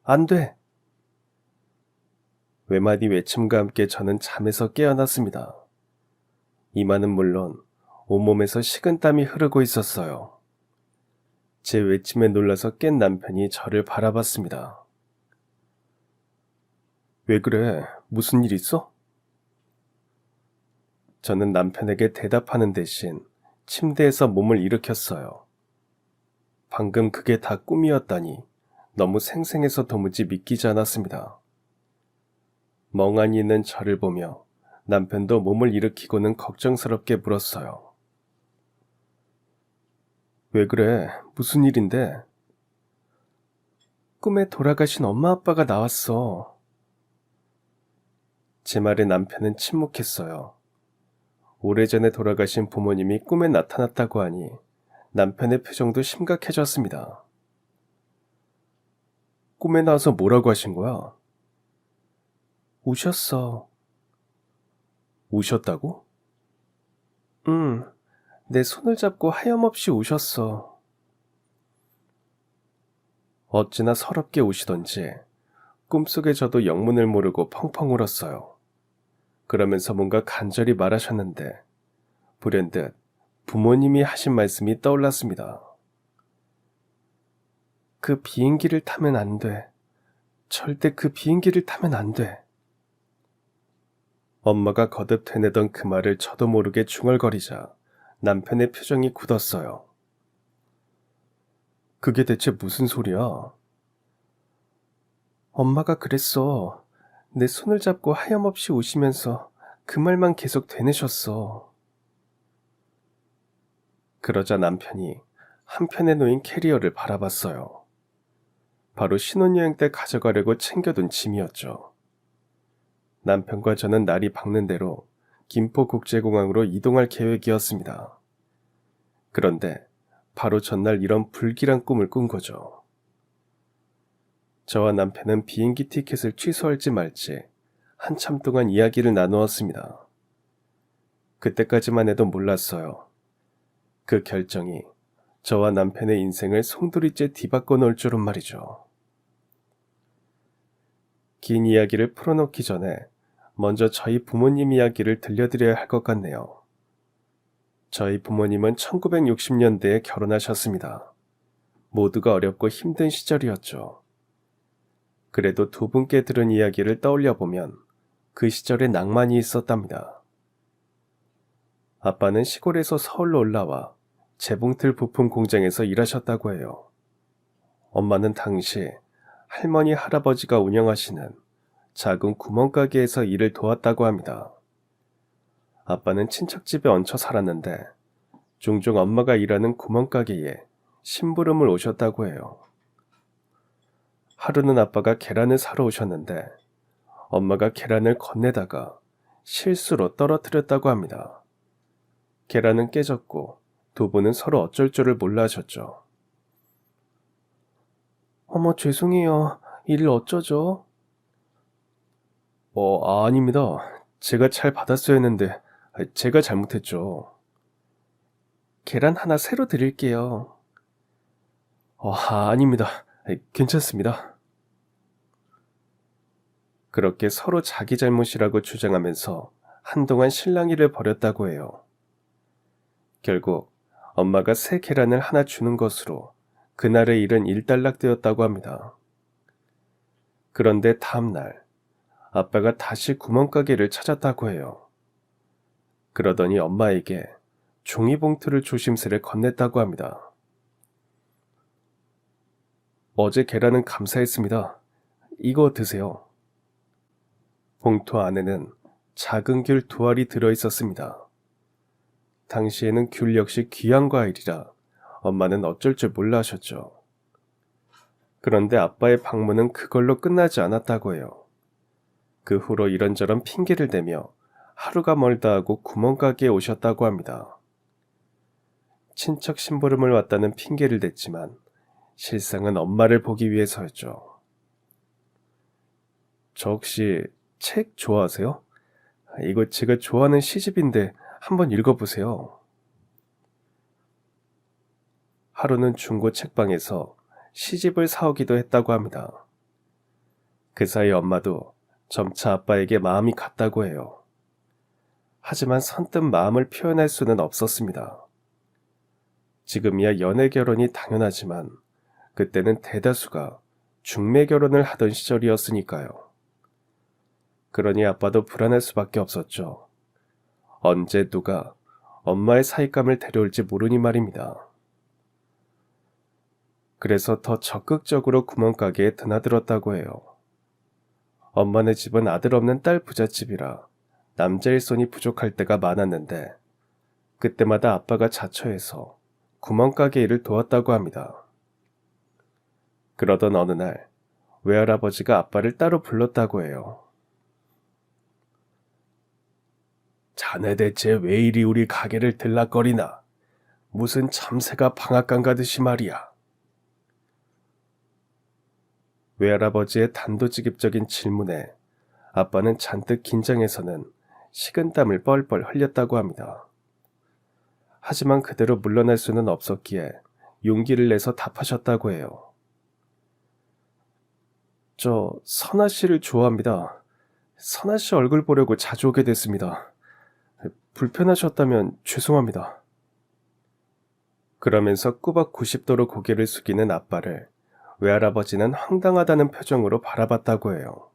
안 돼! 외마디 외침과 함께 저는 잠에서 깨어났습니다. 이마는 물론 온몸에서 식은땀이 흐르고 있었어요. 제 외침에 놀라서 깬 남편이 저를 바라봤습니다. 왜 그래? 무슨 일 있어? 저는 남편에게 대답하는 대신 침대에서 몸을 일으켰어요. 방금 그게 다 꿈이었다니 너무 생생해서 도무지 믿기지 않았습니다. 멍하니 있는 저를 보며 남편도 몸을 일으키고는 걱정스럽게 물었어요. 왜 그래? 무슨 일인데? 꿈에 돌아가신 엄마 아빠가 나왔어. 제 말에 남편은 침묵했어요. 오래전에 돌아가신 부모님이 꿈에 나타났다고 하니 남편의 표정도 심각해졌습니다. 꿈에 나와서 뭐라고 하신 거야? 우셨어. 우셨다고? 응, 내 손을 잡고 하염없이 우셨어. 어찌나 서럽게 우시던지 꿈속에 저도 영문을 모르고 펑펑 울었어요. 그러면서 뭔가 간절히 말하셨는데 불현듯 부모님이 하신 말씀이 떠올랐습니다. 그 비행기를 타면 안 돼. 절대 그 비행기를 타면 안 돼. 엄마가 거듭 되뇌던 그 말을 저도 모르게 중얼거리자 남편의 표정이 굳었어요. 그게 대체 무슨 소리야? 엄마가 그랬어. 내 손을 잡고 하염없이 우시면서 그 말만 계속 되뇌셨어. 그러자 남편이 한편에 놓인 캐리어를 바라봤어요. 바로 신혼여행 때 가져가려고 챙겨둔 짐이었죠. 남편과 저는 날이 밝는 대로 김포국제공항으로 이동할 계획이었습니다. 그런데 바로 전날 이런 불길한 꿈을 꾼 거죠. 저와 남편은 비행기 티켓을 취소할지 말지 한참 동안 이야기를 나누었습니다. 그때까지만 해도 몰랐어요. 그 결정이 저와 남편의 인생을 송두리째 뒤바꿔 놓을 줄은 말이죠. 긴 이야기를 풀어놓기 전에 먼저 저희 부모님 이야기를 들려드려야 할 것 같네요. 저희 부모님은 1960년대에 결혼하셨습니다. 모두가 어렵고 힘든 시절이었죠. 그래도 두 분께 들은 이야기를 떠올려 보면 그 시절에 낭만이 있었답니다. 아빠는 시골에서 서울로 올라와 재봉틀 부품 공장에서 일하셨다고 해요. 엄마는 당시 할머니 할아버지가 운영하시는 작은 구멍가게에서 일을 도왔다고 합니다. 아빠는 친척집에 얹혀 살았는데 종종 엄마가 일하는 구멍가게에 심부름을 오셨다고 해요. 하루는 아빠가 계란을 사러 오셨는데 엄마가 계란을 건네다가 실수로 떨어뜨렸다고 합니다. 계란은 깨졌고 두 분은 서로 어쩔 줄을 몰라 하셨죠. 어머, 죄송해요. 일을 어쩌죠? 아닙니다. 제가 잘 받았어야 했는데 제가 잘못했죠. 계란 하나 새로 드릴게요. 아닙니다. 괜찮습니다. 그렇게 서로 자기 잘못이라고 주장하면서 한동안 실랑이를 벌였다고 해요. 결국 엄마가 새 계란을 하나 주는 것으로 그날의 일은 일단락되었다고 합니다. 그런데 다음날 아빠가 다시 구멍가게를 찾았다고 해요. 그러더니 엄마에게 종이봉투를 조심스레 건넸다고 합니다. 어제 계란은 감사했습니다. 이거 드세요. 봉투 안에는 작은 귤 2알이 들어있었습니다. 당시에는 귤 역시 귀한 과일이라 엄마는 어쩔 줄 몰라 하셨죠. 그런데 아빠의 방문은 그걸로 끝나지 않았다고 해요. 그 후로 이런저런 핑계를 대며 하루가 멀다 하고 구멍가게에 오셨다고 합니다. 친척 심부름을 왔다는 핑계를 댔지만 실상은 엄마를 보기 위해서였죠. 저 혹시 책 좋아하세요? 이거 제가 좋아하는 시집인데 한번 읽어보세요. 하루는 중고 책방에서 시집을 사오기도 했다고 합니다. 그 사이 엄마도 점차 아빠에게 마음이 갔다고 해요. 하지만 선뜻 마음을 표현할 수는 없었습니다. 지금이야 연애 결혼이 당연하지만 그때는 대다수가 중매 결혼을 하던 시절이었으니까요. 그러니 아빠도 불안할 수밖에 없었죠. 언제 누가 엄마의 사익감을 데려올지 모르니 말입니다. 그래서 더 적극적으로 구멍가게에 드나들었다고 해요. 엄마네 집은 아들 없는 딸 부잣집이라 남자 일손이 부족할 때가 많았는데 그때마다 아빠가 자처해서 구멍가게 일을 도왔다고 합니다. 그러던 어느 날 외할아버지가 아빠를 따로 불렀다고 해요. 자네 대체 왜 이리 우리 가게를 들락거리나? 무슨 참새가 방앗간 가듯이 말이야. 외할아버지의 단도직입적인 질문에 아빠는 잔뜩 긴장해서는 식은땀을 뻘뻘 흘렸다고 합니다. 하지만 그대로 물러날 수는 없었기에 용기를 내서 답하셨다고 해요. 저 선아 씨를 좋아합니다. 선아 씨 얼굴 보려고 자주 오게 됐습니다. 불편하셨다면 죄송합니다. 그러면서 꾸벅 90도로 고개를 숙이는 아빠를 외할아버지는 황당하다는 표정으로 바라봤다고 해요.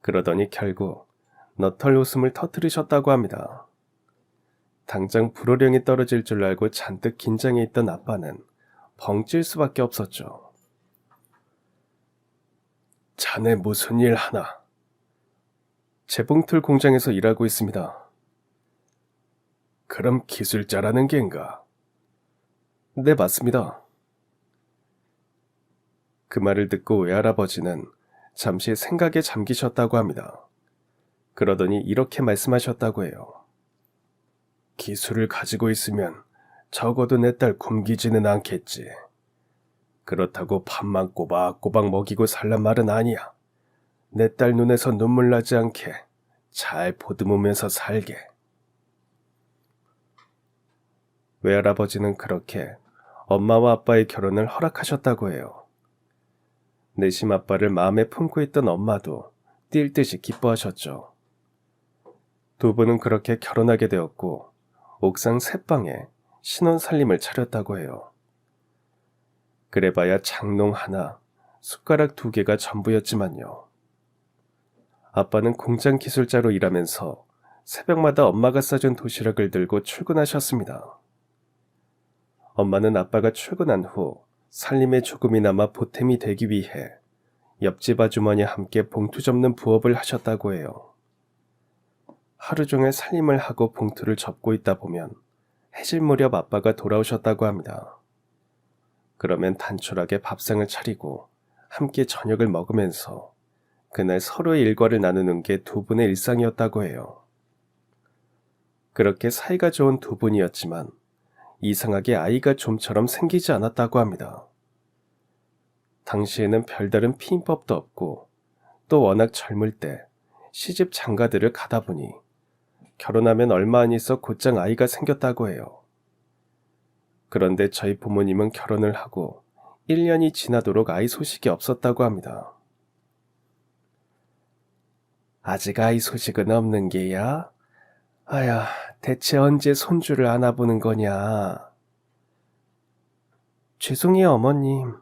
그러더니 결국 너털 웃음을 터뜨리셨다고 합니다. 당장 불호령이 떨어질 줄 알고 잔뜩 긴장해 있던 아빠는 벙찔 수밖에 없었죠. 자네 무슨 일 하나? 재봉틀 공장에서 일하고 있습니다. 그럼 기술자라는 겐가? 네, 맞습니다. 그 말을 듣고 외할아버지는 잠시 생각에 잠기셨다고 합니다. 그러더니 이렇게 말씀하셨다고 해요. 기술을 가지고 있으면 적어도 내 딸 굶기지는 않겠지. 그렇다고 밥만 꼬박꼬박 먹이고 살란 말은 아니야. 내 딸 눈에서 눈물 나지 않게 잘 보듬으면서 살게. 외할아버지는 그렇게 엄마와 아빠의 결혼을 허락하셨다고 해요. 내심 아빠를 마음에 품고 있던 엄마도 뛸 듯이 기뻐하셨죠. 두 분은 그렇게 결혼하게 되었고 옥상 셋방에 신혼 살림을 차렸다고 해요. 그래봐야 장롱 하나, 숟가락 2개가 전부였지만요. 아빠는 공장 기술자로 일하면서 새벽마다 엄마가 싸준 도시락을 들고 출근하셨습니다. 엄마는 아빠가 출근한 후 살림에 조금이나마 보탬이 되기 위해 옆집 아주머니와 함께 봉투 접는 부업을 하셨다고 해요. 하루 종일 살림을 하고 봉투를 접고 있다 보면 해질 무렵 아빠가 돌아오셨다고 합니다. 그러면 단촐하게 밥상을 차리고 함께 저녁을 먹으면서 그날 서로의 일과를 나누는 게 두 분의 일상이었다고 해요. 그렇게 사이가 좋은 두 분이었지만 이상하게 아이가 좀처럼 생기지 않았다고 합니다. 당시에는 별다른 피임법도 없고 또 워낙 젊을 때 시집 장가들을 가다 보니 결혼하면 얼마 안 있어 곧장 아이가 생겼다고 해요. 그런데 저희 부모님은 결혼을 하고 1년이 지나도록 아이 소식이 없었다고 합니다. 아직 아이 소식은 없는 게야? 아야, 대체 언제 손주를 안아보는 거냐? 죄송해요, 어머님.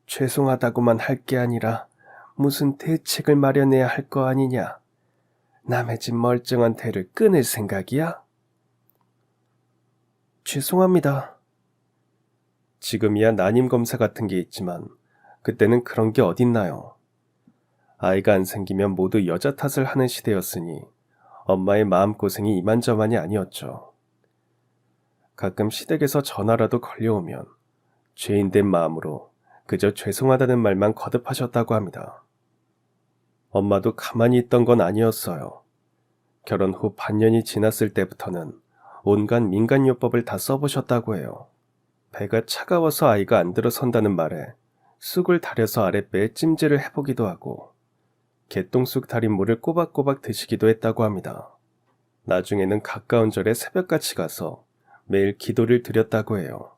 죄송하다고만 할 게 아니라 무슨 대책을 마련해야 할 거 아니냐? 남의 집 멀쩡한 대를 끊을 생각이야? 죄송합니다. 지금이야 난임 검사 같은 게 있지만 그때는 그런 게 어딨나요? 아이가 안 생기면 모두 여자 탓을 하는 시대였으니 엄마의 마음고생이 이만저만이 아니었죠. 가끔 시댁에서 전화라도 걸려오면 죄인된 마음으로 그저 죄송하다는 말만 거듭하셨다고 합니다. 엄마도 가만히 있던 건 아니었어요. 결혼 후 반년이 지났을 때부터는 온갖 민간요법을 다 써보셨다고 해요. 배가 차가워서 아이가 안 들어선다는 말에 쑥을 다려서 아랫배에 찜질을 해보기도 하고 개똥쑥 달인 물을 꼬박꼬박 드시기도 했다고 합니다. 나중에는 가까운 절에 새벽같이 가서 매일 기도를 드렸다고 해요.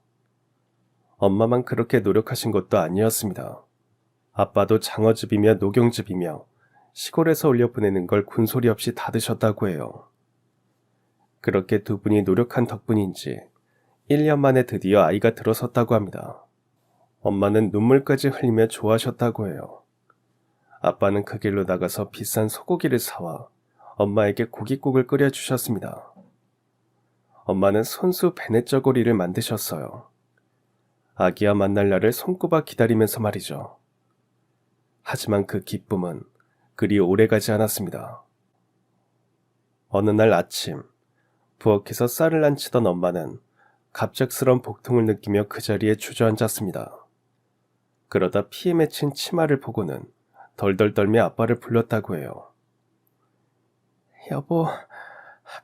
엄마만 그렇게 노력하신 것도 아니었습니다. 아빠도 장어즙이며 녹용즙이며 시골에서 올려 보내는 걸 군소리 없이 다 드셨다고 해요. 그렇게 두 분이 노력한 덕분인지 1년 만에 드디어 아이가 들어섰다고 합니다. 엄마는 눈물까지 흘리며 좋아하셨다고 해요. 아빠는 그 길로 나가서 비싼 소고기를 사와 엄마에게 고깃국을 끓여주셨습니다. 엄마는 손수 베네쩌고리를 만드셨어요. 아기와 만날 날을 손꼽아 기다리면서 말이죠. 하지만 그 기쁨은 그리 오래가지 않았습니다. 어느 날 아침, 부엌에서 쌀을 안치던 엄마는 갑작스런 복통을 느끼며 그 자리에 주저앉았습니다. 그러다 피에 맺힌 치마를 보고는 덜덜 떨며 아빠를 불렀다고 해요. 여보,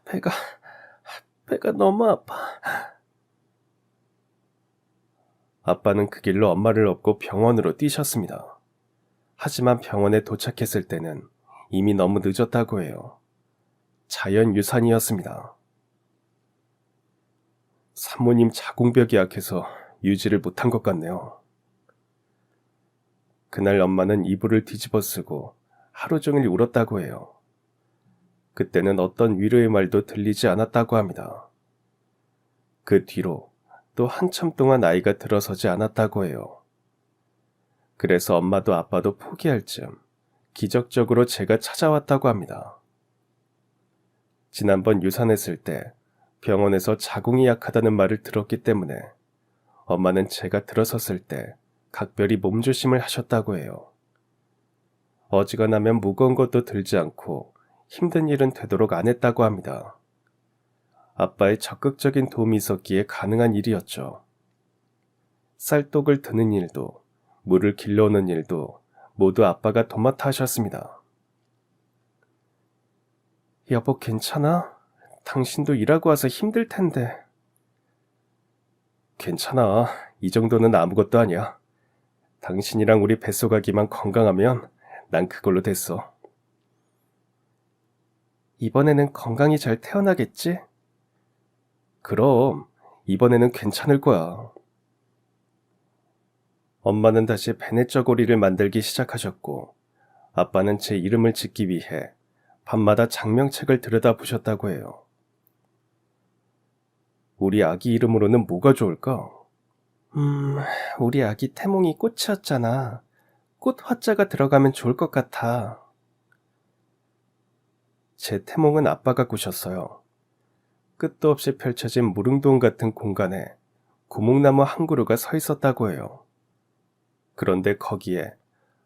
배가 너무 아파. 아빠는 그 길로 엄마를 업고 병원으로 뛰셨습니다. 하지만 병원에 도착했을 때는 이미 너무 늦었다고 해요. 자연유산이었습니다. 산모님 자궁벽이 약해서 유지를 못한 것 같네요. 그날 엄마는 이불을 뒤집어 쓰고 하루 종일 울었다고 해요. 그때는 어떤 위로의 말도 들리지 않았다고 합니다. 그 뒤로 또 한참 동안 아이가 들어서지 않았다고 해요. 그래서 엄마도 아빠도 포기할 즈음 기적적으로 제가 찾아왔다고 합니다. 지난번 유산했을 때 병원에서 자궁이 약하다는 말을 들었기 때문에 엄마는 제가 들어섰을 때 각별히 몸조심을 하셨다고 해요. 어지간하면 무거운 것도 들지 않고 힘든 일은 되도록 안 했다고 합니다. 아빠의 적극적인 도움이 있었기에 가능한 일이었죠. 쌀독을 드는 일도 물을 길러오는 일도 모두 아빠가 도맡아 하셨습니다. 여보 괜찮아? 당신도 일하고 와서 힘들 텐데. 괜찮아. 이 정도는 아무것도 아니야. 당신이랑 우리 뱃속아기만 건강하면 난 그걸로 됐어. 이번에는 건강히 잘 태어나겠지? 그럼 이번에는 괜찮을 거야. 엄마는 다시 베네쩌고리를 만들기 시작하셨고 아빠는 제 이름을 짓기 위해 밤마다 장명책을 들여다보셨다고 해요. 우리 아기 이름으로는 뭐가 좋을까? 우리 아기 태몽이 꽃이었잖아. 꽃 화자가 들어가면 좋을 것 같아. 제 태몽은 아빠가 꾸셨어요. 끝도 없이 펼쳐진 무릉도원 같은 공간에 고목나무 한 그루가 서 있었다고 해요. 그런데 거기에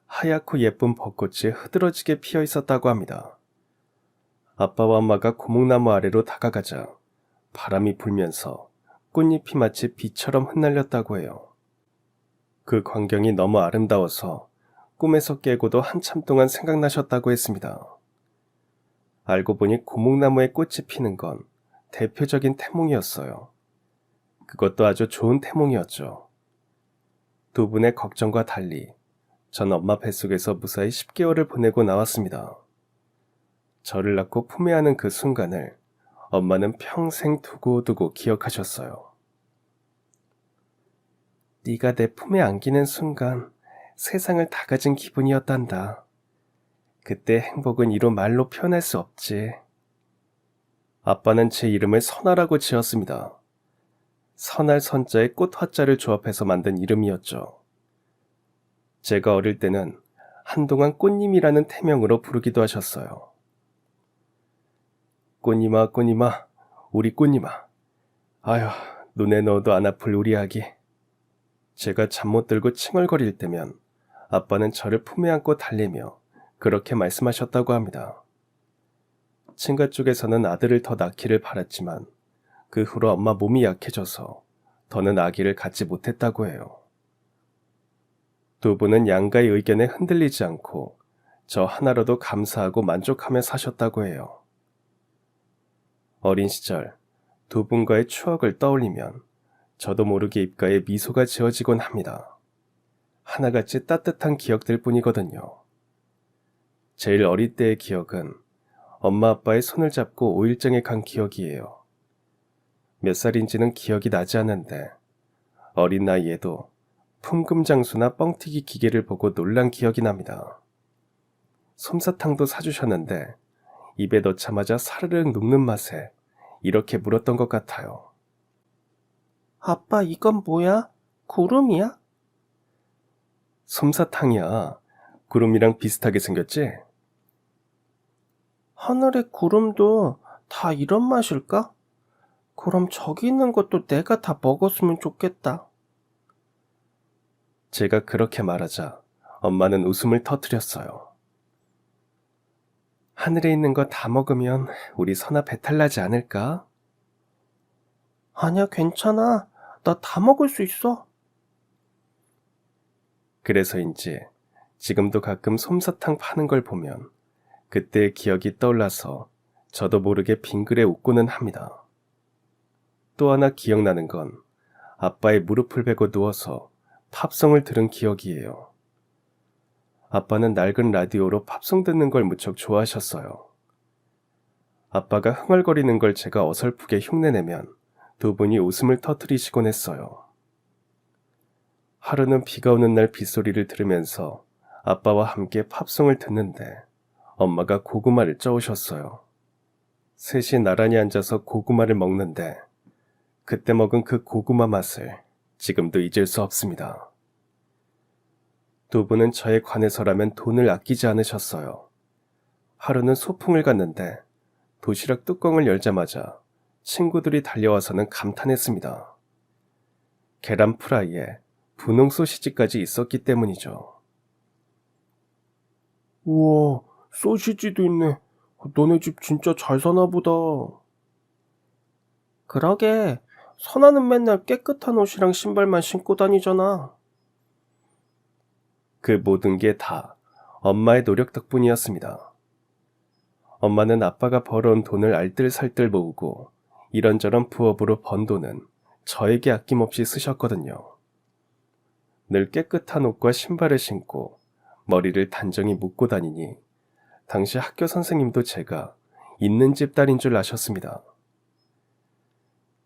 하얗고 예쁜 벚꽃이 흐드러지게 피어 있었다고 합니다. 아빠와 엄마가 고목나무 아래로 다가가자 바람이 불면서 꽃잎이 마치 비처럼 흩날렸다고 해요. 그 광경이 너무 아름다워서 꿈에서 깨고도 한참 동안 생각나셨다고 했습니다. 알고 보니 고목나무에 꽃이 피는 건 대표적인 태몽이었어요. 그것도 아주 좋은 태몽이었죠. 두 분의 걱정과 달리 전 엄마 뱃속에서 무사히 10개월을 보내고 나왔습니다. 저를 낳고 품에 안은 그 순간을 엄마는 평생 두고두고 기억하셨어요. 네가 내 품에 안기는 순간 세상을 다 가진 기분이었단다. 그때 행복은 이루 말로 표현할 수 없지. 아빠는 제 이름을 선아라고 지었습니다. 선할 선자에 꽃 화자를 조합해서 만든 이름이었죠. 제가 어릴 때는 한동안 꽃님이라는 태명으로 부르기도 하셨어요. 꽃님아 꽃님아 우리 꽃님아. 아휴 눈에 넣어도 안 아플 우리 아기. 제가 잠 못 들고 칭얼거릴 때면 아빠는 저를 품에 안고 달래며 그렇게 말씀하셨다고 합니다. 친가 쪽에서는 아들을 더 낳기를 바랐지만 그 후로 엄마 몸이 약해져서 더는 아기를 갖지 못했다고 해요. 두 분은 양가의 의견에 흔들리지 않고 저 하나로도 감사하고 만족하며 사셨다고 해요. 어린 시절 두 분과의 추억을 떠올리면 저도 모르게 입가에 미소가 지어지곤 합니다. 하나같이 따뜻한 기억들 뿐이거든요. 제일 어릴 때의 기억은 엄마 아빠의 손을 잡고 5일장에 간 기억이에요. 몇 살인지는 기억이 나지 않는데 어린 나이에도 풍금장수나 뻥튀기 기계를 보고 놀란 기억이 납니다. 솜사탕도 사주셨는데 입에 넣자마자 사르륵 녹는 맛에 이렇게 물었던 것 같아요. 아빠, 이건 뭐야? 구름이야? 솜사탕이야. 구름이랑 비슷하게 생겼지? 하늘의 구름도 다 이런 맛일까? 그럼 저기 있는 것도 내가 다 먹었으면 좋겠다. 제가 그렇게 말하자 엄마는 웃음을 터뜨렸어요. 하늘에 있는 거 다 먹으면 우리 선아 배탈 나지 않을까? 아니야, 괜찮아. 나 다 먹을 수 있어. 그래서인지 지금도 가끔 솜사탕 파는 걸 보면 그때의 기억이 떠올라서 저도 모르게 빙그레 웃고는 합니다. 또 하나 기억나는 건 아빠의 무릎을 베고 누워서 팝송을 들은 기억이에요. 아빠는 낡은 라디오로 팝송 듣는 걸 무척 좋아하셨어요. 아빠가 흥얼거리는 걸 제가 어설프게 흉내내면 두 분이 웃음을 터뜨리시곤 했어요. 하루는 비가 오는 날 빗소리를 들으면서 아빠와 함께 팝송을 듣는데 엄마가 고구마를 쪄오셨어요. 셋이 나란히 앉아서 고구마를 먹는데 그때 먹은 그 고구마 맛을 지금도 잊을 수 없습니다. 두 분은 저에 관해서라면 돈을 아끼지 않으셨어요. 하루는 소풍을 갔는데 도시락 뚜껑을 열자마자 친구들이 달려와서는 감탄했습니다. 계란 프라이에 분홍 소시지까지 있었기 때문이죠. 우와, 소시지도 있네. 너네 집 진짜 잘 사나 보다. 그러게, 선아는 맨날 깨끗한 옷이랑 신발만 신고 다니잖아. 그 모든 게 다 엄마의 노력 덕분이었습니다. 엄마는 아빠가 벌어온 돈을 알뜰살뜰 모으고 이런저런 부업으로 번 돈은 저에게 아낌없이 쓰셨거든요. 늘 깨끗한 옷과 신발을 신고 머리를 단정히 묶고 다니니 당시 학교 선생님도 제가 있는 집 딸인 줄 아셨습니다.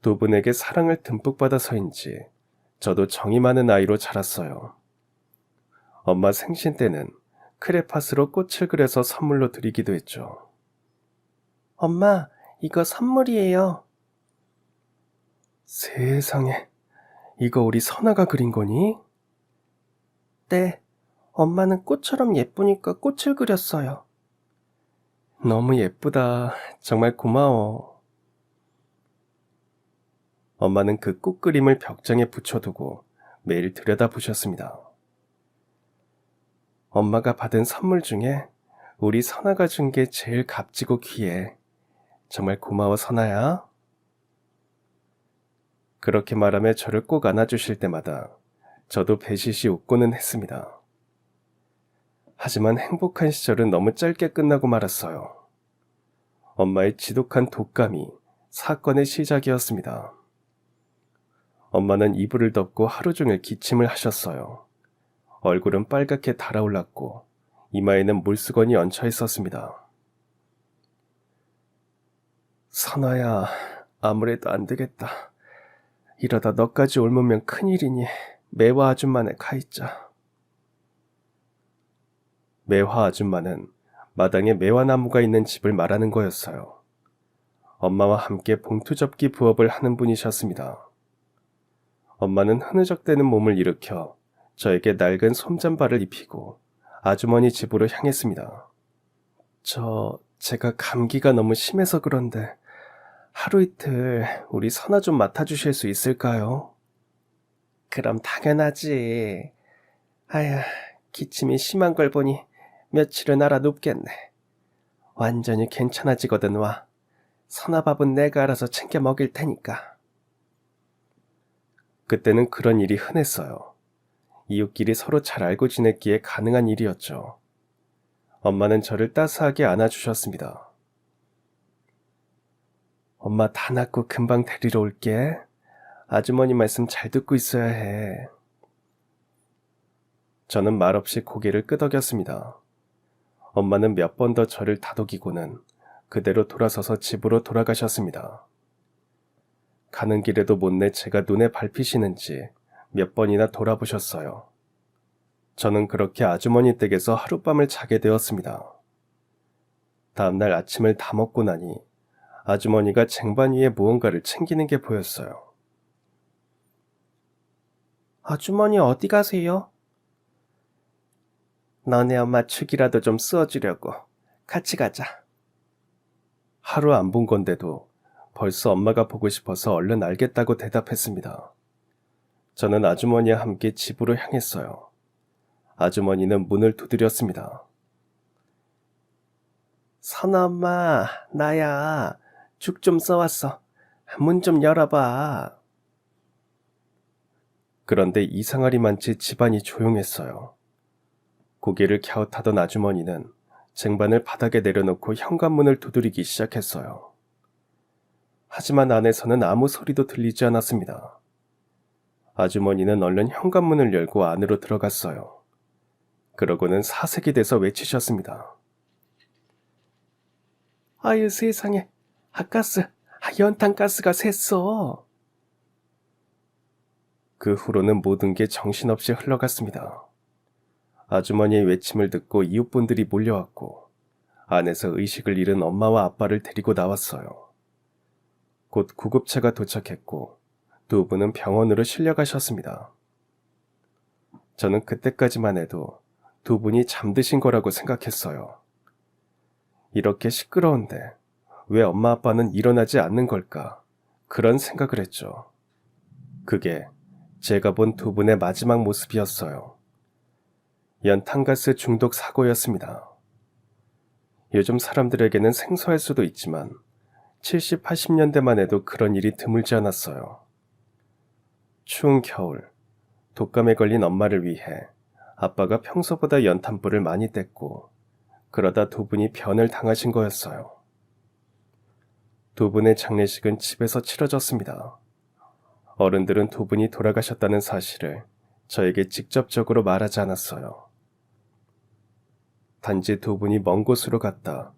두 분에게 사랑을 듬뿍 받아서인지 저도 정이 많은 아이로 자랐어요. 엄마 생신 때는 크레파스로 꽃을 그려서 선물로 드리기도 했죠. 엄마, 이거 선물이에요. 세상에, 이거 우리 선아가 그린 거니? 네, 엄마는 꽃처럼 예쁘니까 꽃을 그렸어요. 너무 예쁘다. 정말 고마워. 엄마는 그 꽃 그림을 벽장에 붙여두고 매일 들여다보셨습니다. 엄마가 받은 선물 중에 우리 선아가 준 게 제일 값지고 귀해. 정말 고마워, 선아야. 그렇게 말하며 저를 꼭 안아주실 때마다 저도 배시시 웃고는 했습니다. 하지만 행복한 시절은 너무 짧게 끝나고 말았어요. 엄마의 지독한 독감이 사건의 시작이었습니다. 엄마는 이불을 덮고 하루 종일 기침을 하셨어요. 얼굴은 빨갛게 달아올랐고 이마에는 물수건이 얹혀 있었습니다. 선아야, 아무래도 안 되겠다. 이러다 너까지 옮으면 큰일이니 매화 아줌마네 가있자. 매화 아줌마는 마당에 매화나무가 있는 집을 말하는 거였어요. 엄마와 함께 봉투 접기 부업을 하는 분이셨습니다. 엄마는 흐느적대는 몸을 일으켜 저에게 낡은 솜잠바를 입히고 아주머니 집으로 향했습니다. 제가 감기가 너무 심해서 그런데 하루 이틀 우리 선아 좀 맡아주실 수 있을까요? 그럼 당연하지. 아야, 기침이 심한 걸 보니 며칠은 알아 눕겠네. 완전히 괜찮아지거든 와. 선아 밥은 내가 알아서 챙겨 먹일 테니까. 그때는 그런 일이 흔했어요. 이웃끼리 서로 잘 알고 지냈기에 가능한 일이었죠. 엄마는 저를 따스하게 안아주셨습니다. 엄마 다 낫고 금방 데리러 올게. 아주머니 말씀 잘 듣고 있어야 해. 저는 말없이 고개를 끄덕였습니다. 엄마는 몇 번 더 저를 다독이고는 그대로 돌아서서 집으로 돌아가셨습니다. 가는 길에도 못내 제가 눈에 밟히시는지 몇 번이나 돌아보셨어요. 저는 그렇게 아주머니 댁에서 하룻밤을 자게 되었습니다. 다음날 아침을 다 먹고 나니 아주머니가 쟁반 위에 무언가를 챙기는 게 보였어요. 아주머니 어디 가세요? 너네 엄마 죽이라도 좀 쓰어주려고. 같이 가자. 하루 안 본 건데도 벌써 엄마가 보고 싶어서 얼른 알겠다고 대답했습니다. 저는 아주머니와 함께 집으로 향했어요. 아주머니는 문을 두드렸습니다. 선아 엄마, 나야. 죽 좀 써왔어. 문 좀 열어봐. 그런데 이상하리만치 집안이 조용했어요. 고개를 갸웃하던 아주머니는 쟁반을 바닥에 내려놓고 현관문을 두드리기 시작했어요. 하지만 안에서는 아무 소리도 들리지 않았습니다. 아주머니는 얼른 현관문을 열고 안으로 들어갔어요. 그러고는 사색이 돼서 외치셨습니다. 아유 세상에, 연탄가스가 샜어. 그 후로는 모든 게 정신없이 흘러갔습니다. 아주머니의 외침을 듣고 이웃분들이 몰려왔고 안에서 의식을 잃은 엄마와 아빠를 데리고 나왔어요. 곧 구급차가 도착했고 두 분은 병원으로 실려가셨습니다. 저는 그때까지만 해도 두 분이 잠드신 거라고 생각했어요. 이렇게 시끄러운데 왜 엄마 아빠는 일어나지 않는 걸까? 그런 생각을 했죠. 그게 제가 본 두 분의 마지막 모습이었어요. 연탄가스 중독 사고였습니다. 요즘 사람들에게는 생소할 수도 있지만 70, 80년대만 해도 그런 일이 드물지 않았어요. 추운 겨울, 독감에 걸린 엄마를 위해 아빠가 평소보다 연탄불을 많이 뗐고 그러다 두 분이 변을 당하신 거였어요. 두 분의 장례식은 집에서 치러졌습니다. 어른들은 두 분이 돌아가셨다는 사실을 저에게 직접적으로 말하지 않았어요. 단지 두 분이 먼 곳으로 갔다,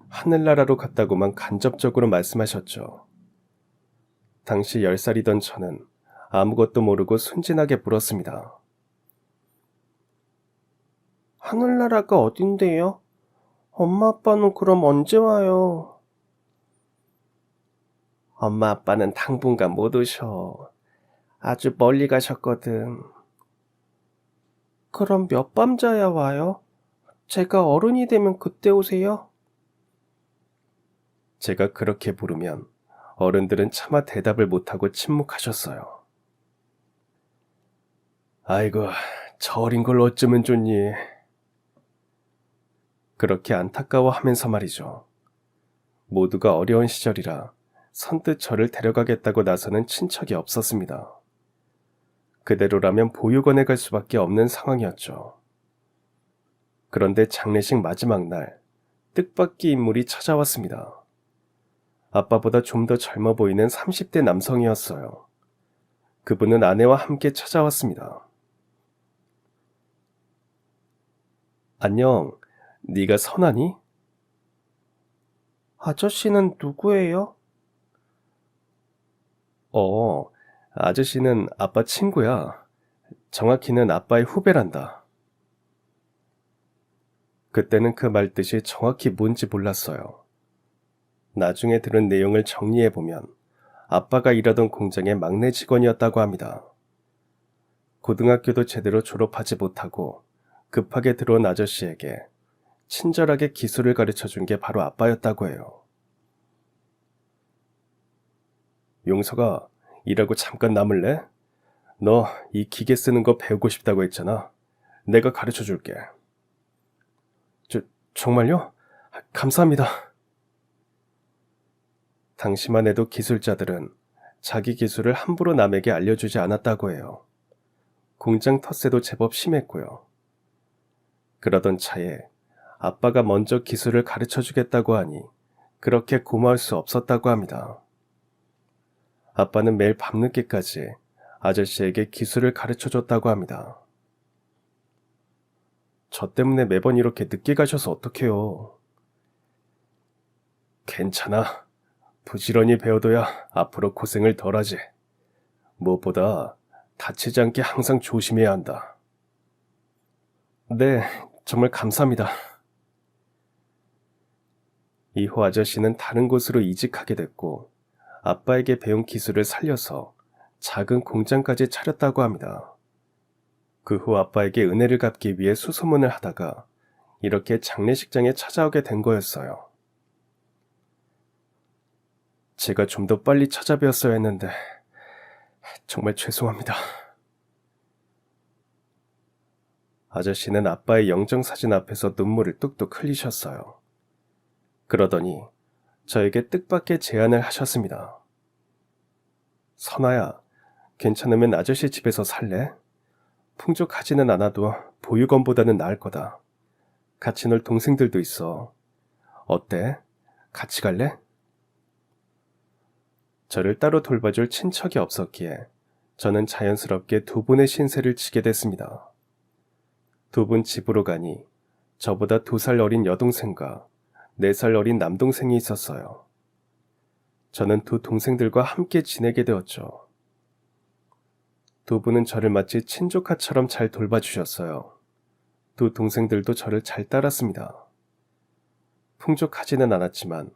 하늘나라로 갔다고만 간접적으로 말씀하셨죠. 당시 10살이던 저는 아무것도 모르고 순진하게 물었습니다. 하늘나라가 어딘데요? 엄마 아빠는 그럼 언제 와요? 엄마 아빠는 당분간 못 오셔. 아주 멀리 가셨거든. 그럼 몇 밤 자야 와요? 제가 어른이 되면 그때 오세요? 제가 그렇게 물으면 어른들은 차마 대답을 못하고 침묵하셨어요. 아이고, 저 어린 걸 어쩌면 좋니. 그렇게 안타까워하면서 말이죠. 모두가 어려운 시절이라 선뜻 저를 데려가겠다고 나서는 친척이 없었습니다. 그대로라면 보육원에 갈 수밖에 없는 상황이었죠. 그런데 장례식 마지막 날, 뜻밖의 인물이 찾아왔습니다. 아빠보다 좀 더 젊어 보이는 30대 남성이었어요. 그분은 아내와 함께 찾아왔습니다. 안녕, 네가 선아니? 아저씨는 누구예요? 아저씨는 아빠 친구야. 정확히는 아빠의 후배란다. 그때는 그 말 뜻이 정확히 뭔지 몰랐어요. 나중에 들은 내용을 정리해보면 아빠가 일하던 공장의 막내 직원이었다고 합니다. 고등학교도 제대로 졸업하지 못하고 급하게 들어온 아저씨에게 친절하게 기술을 가르쳐준 게 바로 아빠였다고 해요. 용서가, 일하고 잠깐 남을래? 너 이 기계 쓰는 거 배우고 싶다고 했잖아. 내가 가르쳐 줄게. 정말요? 감사합니다. 당시만 해도 기술자들은 자기 기술을 함부로 남에게 알려주지 않았다고 해요. 공장 텃세도 제법 심했고요. 그러던 차에 아빠가 먼저 기술을 가르쳐 주겠다고 하니 그렇게 고마울 수 없었다고 합니다. 아빠는 매일 밤늦게까지 아저씨에게 기술을 가르쳐 줬다고 합니다. 저 때문에 매번 이렇게 늦게 가셔서 어떡해요. 괜찮아. 부지런히 배워둬야 앞으로 고생을 덜하지. 무엇보다 다치지 않게 항상 조심해야 한다. 네, 정말 감사합니다. 이후 아저씨는 다른 곳으로 이직하게 됐고 아빠에게 배운 기술을 살려서 작은 공장까지 차렸다고 합니다. 그 후 아빠에게 은혜를 갚기 위해 수소문을 하다가 이렇게 장례식장에 찾아오게 된 거였어요. 제가 좀 더 빨리 찾아뵈었어야 했는데 정말 죄송합니다. 아저씨는 아빠의 영정사진 앞에서 눈물을 뚝뚝 흘리셨어요. 그러더니 저에게 뜻밖의 제안을 하셨습니다. 선아야, 괜찮으면 아저씨 집에서 살래? 풍족하지는 않아도 보육원보다는 나을 거다. 같이 놀 동생들도 있어. 어때? 같이 갈래? 저를 따로 돌봐줄 친척이 없었기에 저는 자연스럽게 두 분의 신세를 지게 됐습니다. 두 분 집으로 가니 저보다 2살 어린 여동생과 4살 어린 남동생이 있었어요. 저는 두 동생들과 함께 지내게 되었죠. 두 분은 저를 마치 친조카처럼 잘 돌봐주셨어요. 두 동생들도 저를 잘 따랐습니다. 풍족하지는 않았지만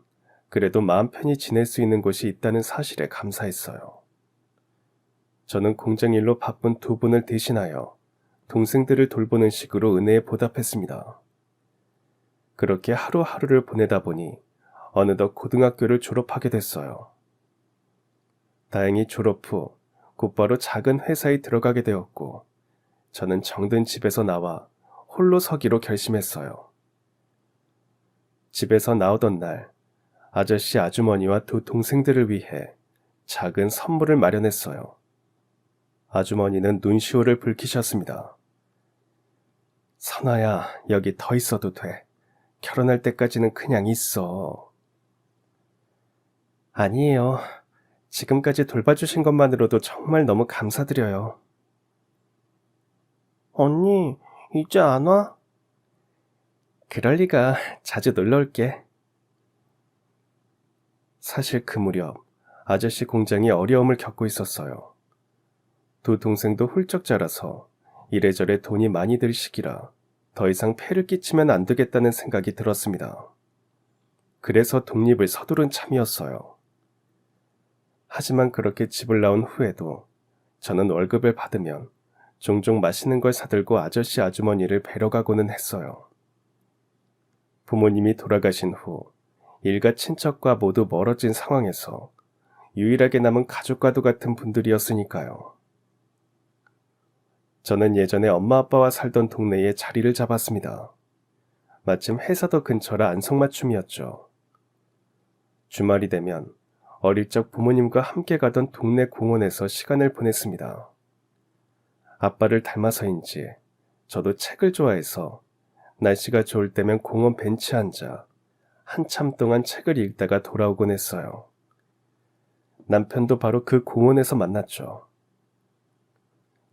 그래도 마음 편히 지낼 수 있는 곳이 있다는 사실에 감사했어요. 저는 공장 일로 바쁜 두 분을 대신하여 동생들을 돌보는 식으로 은혜에 보답했습니다. 그렇게 하루하루를 보내다 보니 어느덧 고등학교를 졸업하게 됐어요. 다행히 졸업 후 곧바로 작은 회사에 들어가게 되었고 저는 정든 집에서 나와 홀로 서기로 결심했어요. 집에서 나오던 날 아저씨 아주머니와 두 동생들을 위해 작은 선물을 마련했어요. 아주머니는 눈시울을 붉히셨습니다. 선아야, 여기 더 있어도 돼. 결혼할 때까지는 그냥 있어. 아니에요. 지금까지 돌봐주신 것만으로도 정말 너무 감사드려요. 언니, 이제 안 와? 그럴 리가. 자주 놀러 올게. 사실 그 무렵 아저씨 공장이 어려움을 겪고 있었어요. 두 동생도 훌쩍 자라서 이래저래 돈이 많이 들 시기라 더 이상 폐를 끼치면 안 되겠다는 생각이 들었습니다. 그래서 독립을 서두른 참이었어요. 하지만 그렇게 집을 나온 후에도 저는 월급을 받으면 종종 맛있는 걸 사들고 아저씨 아주머니를 뵈러 가고는 했어요. 부모님이 돌아가신 후 일가 친척과 모두 멀어진 상황에서 유일하게 남은 가족과도 같은 분들이었으니까요. 저는 예전에 엄마 아빠와 살던 동네에 자리를 잡았습니다. 마침 회사도 근처라 안성맞춤이었죠. 주말이 되면 어릴 적 부모님과 함께 가던 동네 공원에서 시간을 보냈습니다. 아빠를 닮아서인지 저도 책을 좋아해서 날씨가 좋을 때면 공원 벤치에 앉아 한참 동안 책을 읽다가 돌아오곤 했어요. 남편도 바로 그 공원에서 만났죠.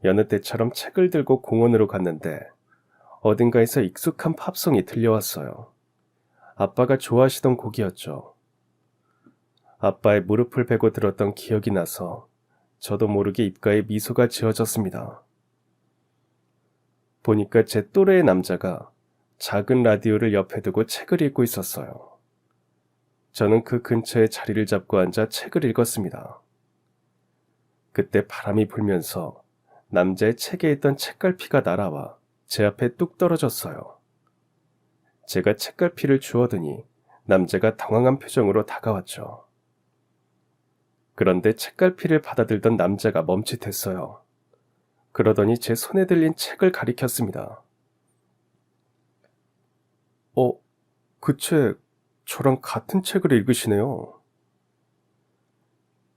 여느 때처럼 책을 들고 공원으로 갔는데 어딘가에서 익숙한 팝송이 들려왔어요. 아빠가 좋아하시던 곡이었죠. 아빠의 무릎을 베고 들었던 기억이 나서 저도 모르게 입가에 미소가 지어졌습니다. 보니까 제 또래의 남자가 작은 라디오를 옆에 두고 책을 읽고 있었어요. 저는 그 근처에 자리를 잡고 앉아 책을 읽었습니다. 그때 바람이 불면서 남자의 책에 있던 책갈피가 날아와 제 앞에 뚝 떨어졌어요. 제가 책갈피를 주워드니 남자가 당황한 표정으로 다가왔죠. 그런데 책갈피를 받아들던 남자가 멈칫했어요. 그러더니 제 손에 들린 책을 가리켰습니다. 그 책, 저랑 같은 책을 읽으시네요.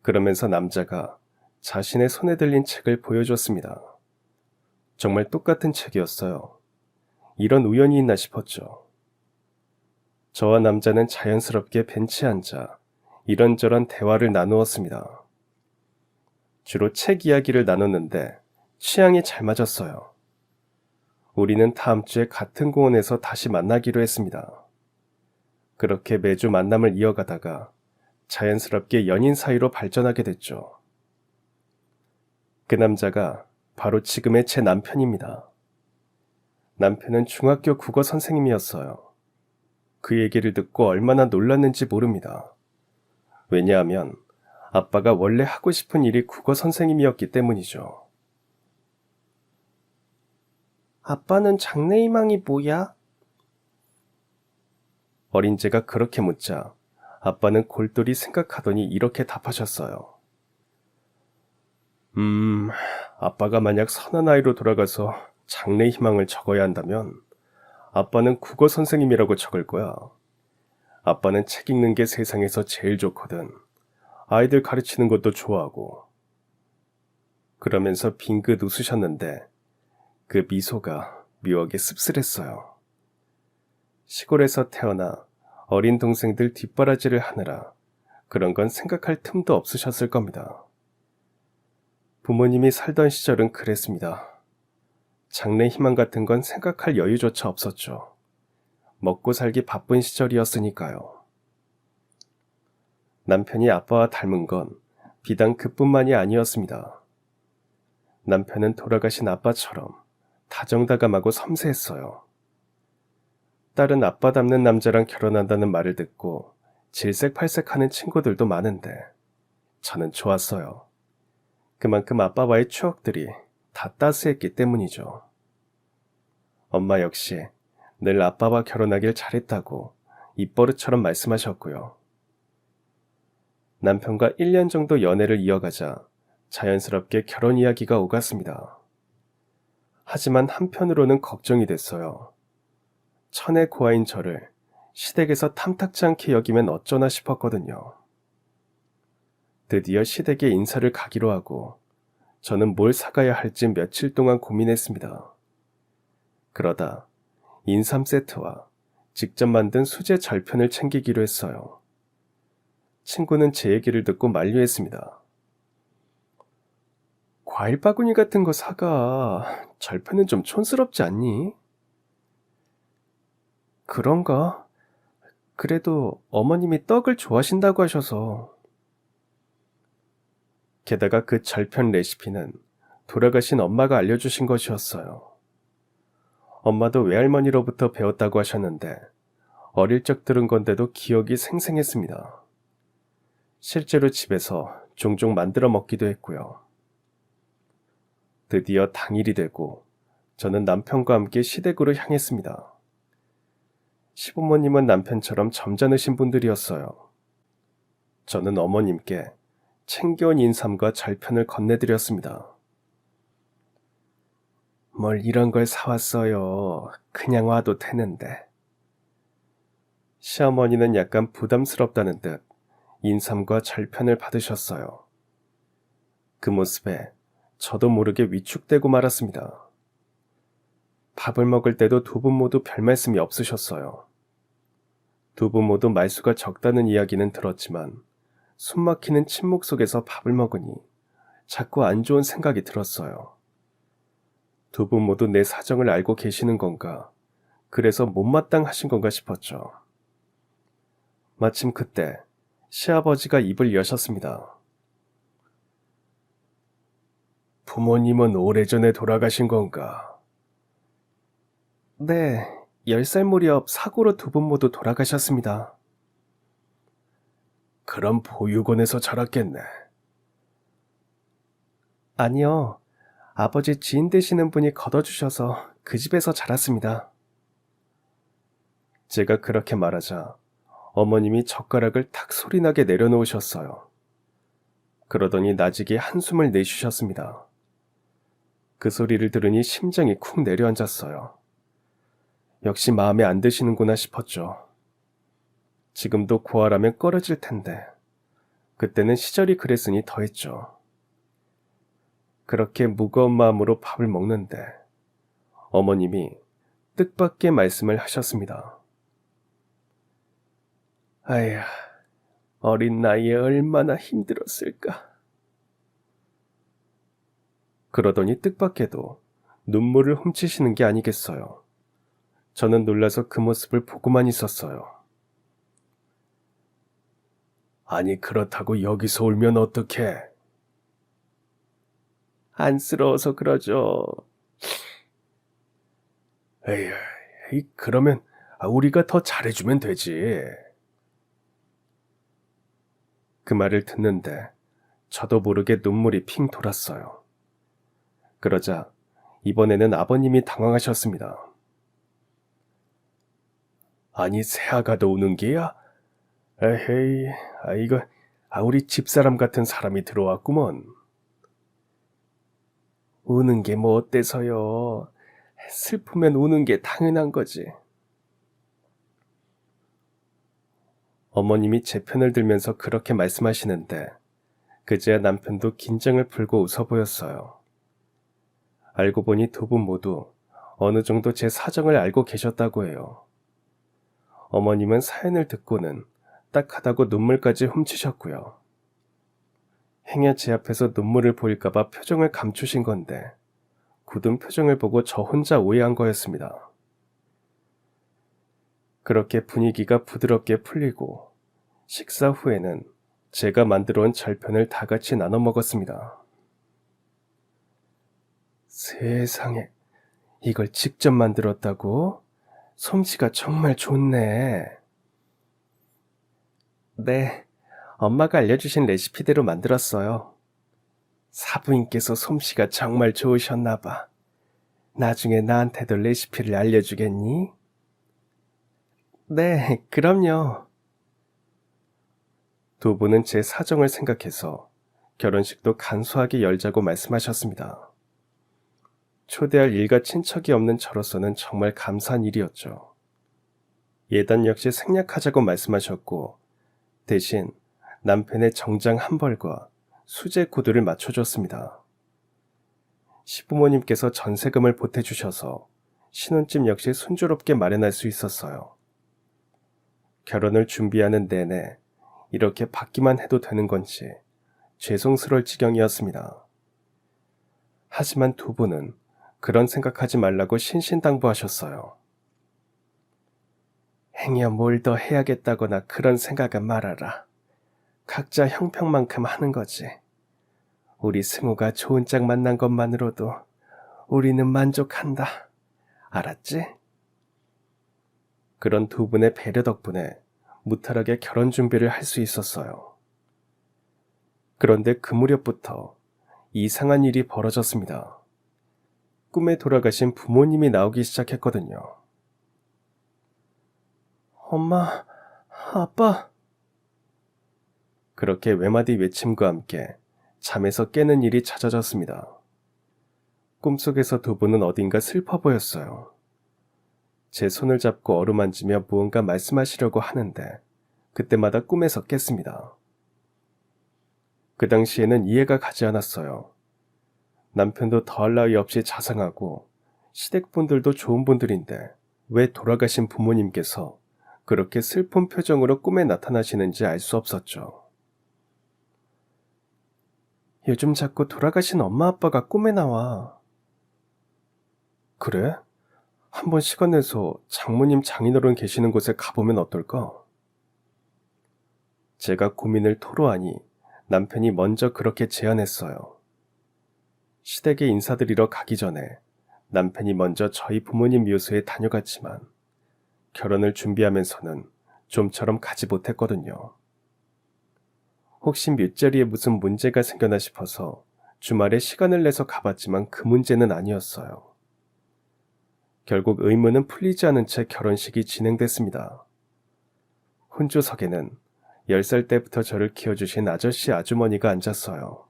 그러면서 남자가 자신의 손에 들린 책을 보여줬습니다. 정말 똑같은 책이었어요. 이런 우연이 있나 싶었죠. 저와 남자는 자연스럽게 벤치에 앉아 이런저런 대화를 나누었습니다. 주로 책 이야기를 나눴는데 취향이 잘 맞았어요. 우리는 다음 주에 같은 공원에서 다시 만나기로 했습니다. 그렇게 매주 만남을 이어가다가 자연스럽게 연인 사이로 발전하게 됐죠. 그 남자가 바로 지금의 제 남편입니다. 남편은 중학교 국어 선생님이었어요. 그 얘기를 듣고 얼마나 놀랐는지 모릅니다. 왜냐하면 아빠가 원래 하고 싶은 일이 국어 선생님이었기 때문이죠. 아빠는 장래희망이 뭐야? 어린 제가 그렇게 묻자 아빠는 골똘히 생각하더니 이렇게 답하셨어요. 아빠가 만약 선한 아이로 돌아가서 장래희망을 적어야 한다면 아빠는 국어 선생님이라고 적을 거야. 아빠는 책 읽는 게 세상에서 제일 좋거든. 아이들 가르치는 것도 좋아하고. 그러면서 빙긋 웃으셨는데 그 미소가 묘하게 씁쓸했어요. 시골에서 태어나 어린 동생들 뒷바라지를 하느라 그런 건 생각할 틈도 없으셨을 겁니다. 부모님이 살던 시절은 그랬습니다. 장래 희망 같은 건 생각할 여유조차 없었죠. 먹고 살기 바쁜 시절이었으니까요. 남편이 아빠와 닮은 건 비단 그뿐만이 아니었습니다. 남편은 돌아가신 아빠처럼 다정다감하고 섬세했어요. 딸은 아빠 닮는 남자랑 결혼한다는 말을 듣고 질색팔색하는 친구들도 많은데 저는 좋았어요. 그만큼 아빠와의 추억들이 다 따스했기 때문이죠. 엄마 역시 늘 아빠와 결혼하길 잘했다고 입버릇처럼 말씀하셨고요. 남편과 1년 정도 연애를 이어가자 자연스럽게 결혼 이야기가 오갔습니다. 하지만 한편으로는 걱정이 됐어요. 천의 고아인 저를 시댁에서 탐탁지 않게 여기면 어쩌나 싶었거든요. 드디어 시댁에 인사를 가기로 하고 저는 뭘 사가야 할지 며칠 동안 고민했습니다. 그러다 인삼 세트와 직접 만든 수제 절편을 챙기기로 했어요. 친구는 제 얘기를 듣고 만류했습니다. 과일 바구니 같은 거 사가. 절편은 좀 촌스럽지 않니? 그런가? 그래도 어머님이 떡을 좋아하신다고 하셔서. 게다가 그 절편 레시피는 돌아가신 엄마가 알려주신 것이었어요. 엄마도 외할머니로부터 배웠다고 하셨는데 어릴 적 들은 건데도 기억이 생생했습니다. 실제로 집에서 종종 만들어 먹기도 했고요. 드디어 당일이 되고 저는 남편과 함께 시댁으로 향했습니다. 시부모님은 남편처럼 점잖으신 분들이었어요. 저는 어머님께 챙겨온 인삼과 절편을 건네드렸습니다. 뭘 이런 걸 사왔어요. 그냥 와도 되는데. 시어머니는 약간 부담스럽다는 듯 인삼과 절편을 받으셨어요. 그 모습에 저도 모르게 위축되고 말았습니다. 밥을 먹을 때도 두 분 모두 별 말씀이 없으셨어요. 두 분 모두 말수가 적다는 이야기는 들었지만 숨막히는 침묵 속에서 밥을 먹으니 자꾸 안 좋은 생각이 들었어요. 두 분 모두 내 사정을 알고 계시는 건가? 그래서 못마땅하신 건가 싶었죠. 마침 그때 시아버지가 입을 여셨습니다. 부모님은 오래전에 돌아가신 건가? 네, 10살 무렵 사고로 두 분 모두 돌아가셨습니다. 그럼 보육원에서 자랐겠네. 아니요, 아버지 지인 되시는 분이 걷어주셔서 그 집에서 자랐습니다. 제가 그렇게 말하자 어머님이 젓가락을 탁 소리나게 내려놓으셨어요. 그러더니 나직이 한숨을 내쉬셨습니다. 그 소리를 들으니 심장이 쿵 내려앉았어요. 역시 마음에 안 드시는구나 싶었죠. 지금도 고아라면 꺼려질 텐데 그때는 시절이 그랬으니 더했죠. 그렇게 무거운 마음으로 밥을 먹는데 어머님이 뜻밖의 말씀을 하셨습니다. 아야, 어린 나이에 얼마나 힘들었을까. 그러더니 뜻밖에도 눈물을 훔치시는 게 아니겠어요. 저는 놀라서 그 모습을 보고만 있었어요. 아니, 그렇다고 여기서 울면 어떡해? 안쓰러워서 그러죠. 에이, 그러면 우리가 더 잘해주면 되지. 그 말을 듣는데 저도 모르게 눈물이 핑 돌았어요. 그러자 이번에는 아버님이 당황하셨습니다. 아니, 새아가도 우는 게야? 에헤이, 이거 우리 집사람 같은 사람이 들어왔구먼. 우는 게 뭐 어때서요? 슬프면 우는 게 당연한 거지. 어머님이 제 편을 들면서 그렇게 말씀하시는데 그제야 남편도 긴장을 풀고 웃어 보였어요. 알고 보니 두 분 모두 어느 정도 제 사정을 알고 계셨다고 해요. 어머님은 사연을 듣고는 딱하다고 눈물까지 훔치셨고요. 행여 제 앞에서 눈물을 보일까봐 표정을 감추신 건데 굳은 표정을 보고 저 혼자 오해한 거였습니다. 그렇게 분위기가 부드럽게 풀리고 식사 후에는 제가 만들어 온 절편을 다 같이 나눠 먹었습니다. 세상에, 이걸 직접 만들었다고? 솜씨가 정말 좋네. 네, 엄마가 알려주신 레시피대로 만들었어요. 사부인께서 솜씨가 정말 좋으셨나 봐. 나중에 나한테도 레시피를 알려주겠니? 네, 그럼요. 두 분은 제 사정을 생각해서 결혼식도 간소하게 열자고 말씀하셨습니다. 초대할 일가 친척이 없는 저로서는 정말 감사한 일이었죠. 예단 역시 생략하자고 말씀하셨고 대신 남편의 정장 한 벌과 수제 구두를 맞춰줬습니다. 시부모님께서 전세금을 보태주셔서 신혼집 역시 순조롭게 마련할 수 있었어요. 결혼을 준비하는 내내 이렇게 받기만 해도 되는 건지 죄송스러울 지경이었습니다. 하지만 두 분은 그런 생각하지 말라고 신신당부하셨어요. 행여 뭘 더 해야겠다거나 그런 생각은 말아라. 각자 형편만큼 하는 거지. 우리 승우가 좋은 짝 만난 것만으로도 우리는 만족한다. 알았지? 그런 두 분의 배려 덕분에 무탈하게 결혼 준비를 할 수 있었어요. 그런데 그 무렵부터 이상한 일이 벌어졌습니다. 꿈에 돌아가신 부모님이 나오기 시작했거든요. 엄마, 아빠. 그렇게 외마디 외침과 함께 잠에서 깨는 일이 잦아졌습니다. 꿈속에서 두 분은 어딘가 슬퍼 보였어요. 제 손을 잡고 어루만지며 무언가 말씀하시려고 하는데 그때마다 꿈에서 깼습니다. 그 당시에는 이해가 가지 않았어요. 남편도 더할 나위 없이 자상하고 시댁분들도 좋은 분들인데 왜 돌아가신 부모님께서 그렇게 슬픈 표정으로 꿈에 나타나시는지 알 수 없었죠. 요즘 자꾸 돌아가신 엄마 아빠가 꿈에 나와. 그래? 한번 시간 내서 장모님 장인어른 계시는 곳에 가보면 어떨까? 제가 고민을 토로하니 남편이 먼저 그렇게 제안했어요. 시댁에 인사드리러 가기 전에 남편이 먼저 저희 부모님 묘소에 다녀갔지만 결혼을 준비하면서는 좀처럼 가지 못했거든요. 혹시 묘자리에 무슨 문제가 생겨나 싶어서 주말에 시간을 내서 가봤지만 그 문제는 아니었어요. 결국 의문은 풀리지 않은 채 결혼식이 진행됐습니다. 혼주석에는 10살 때부터 저를 키워주신 아저씨 아주머니가 앉았어요.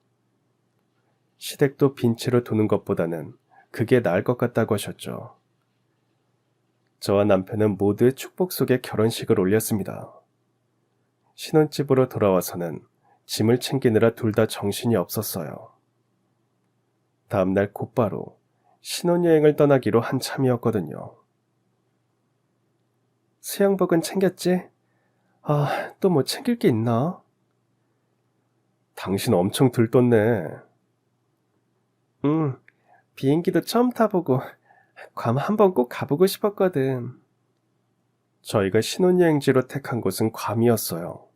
시댁도 빈 채로 두는 것보다는 그게 나을 것 같다고 하셨죠. 저와 남편은 모두의 축복 속에 결혼식을 올렸습니다. 신혼집으로 돌아와서는 짐을 챙기느라 둘 다 정신이 없었어요. 다음날 곧바로 신혼여행을 떠나기로 한참이었거든요. 수영복은 챙겼지? 또 뭐 챙길 게 있나? 당신 엄청 들떴네. 비행기도 처음 타보고 괌 한번 꼭 가보고 싶었거든. 저희가 신혼여행지로 택한 곳은 괌이었어요.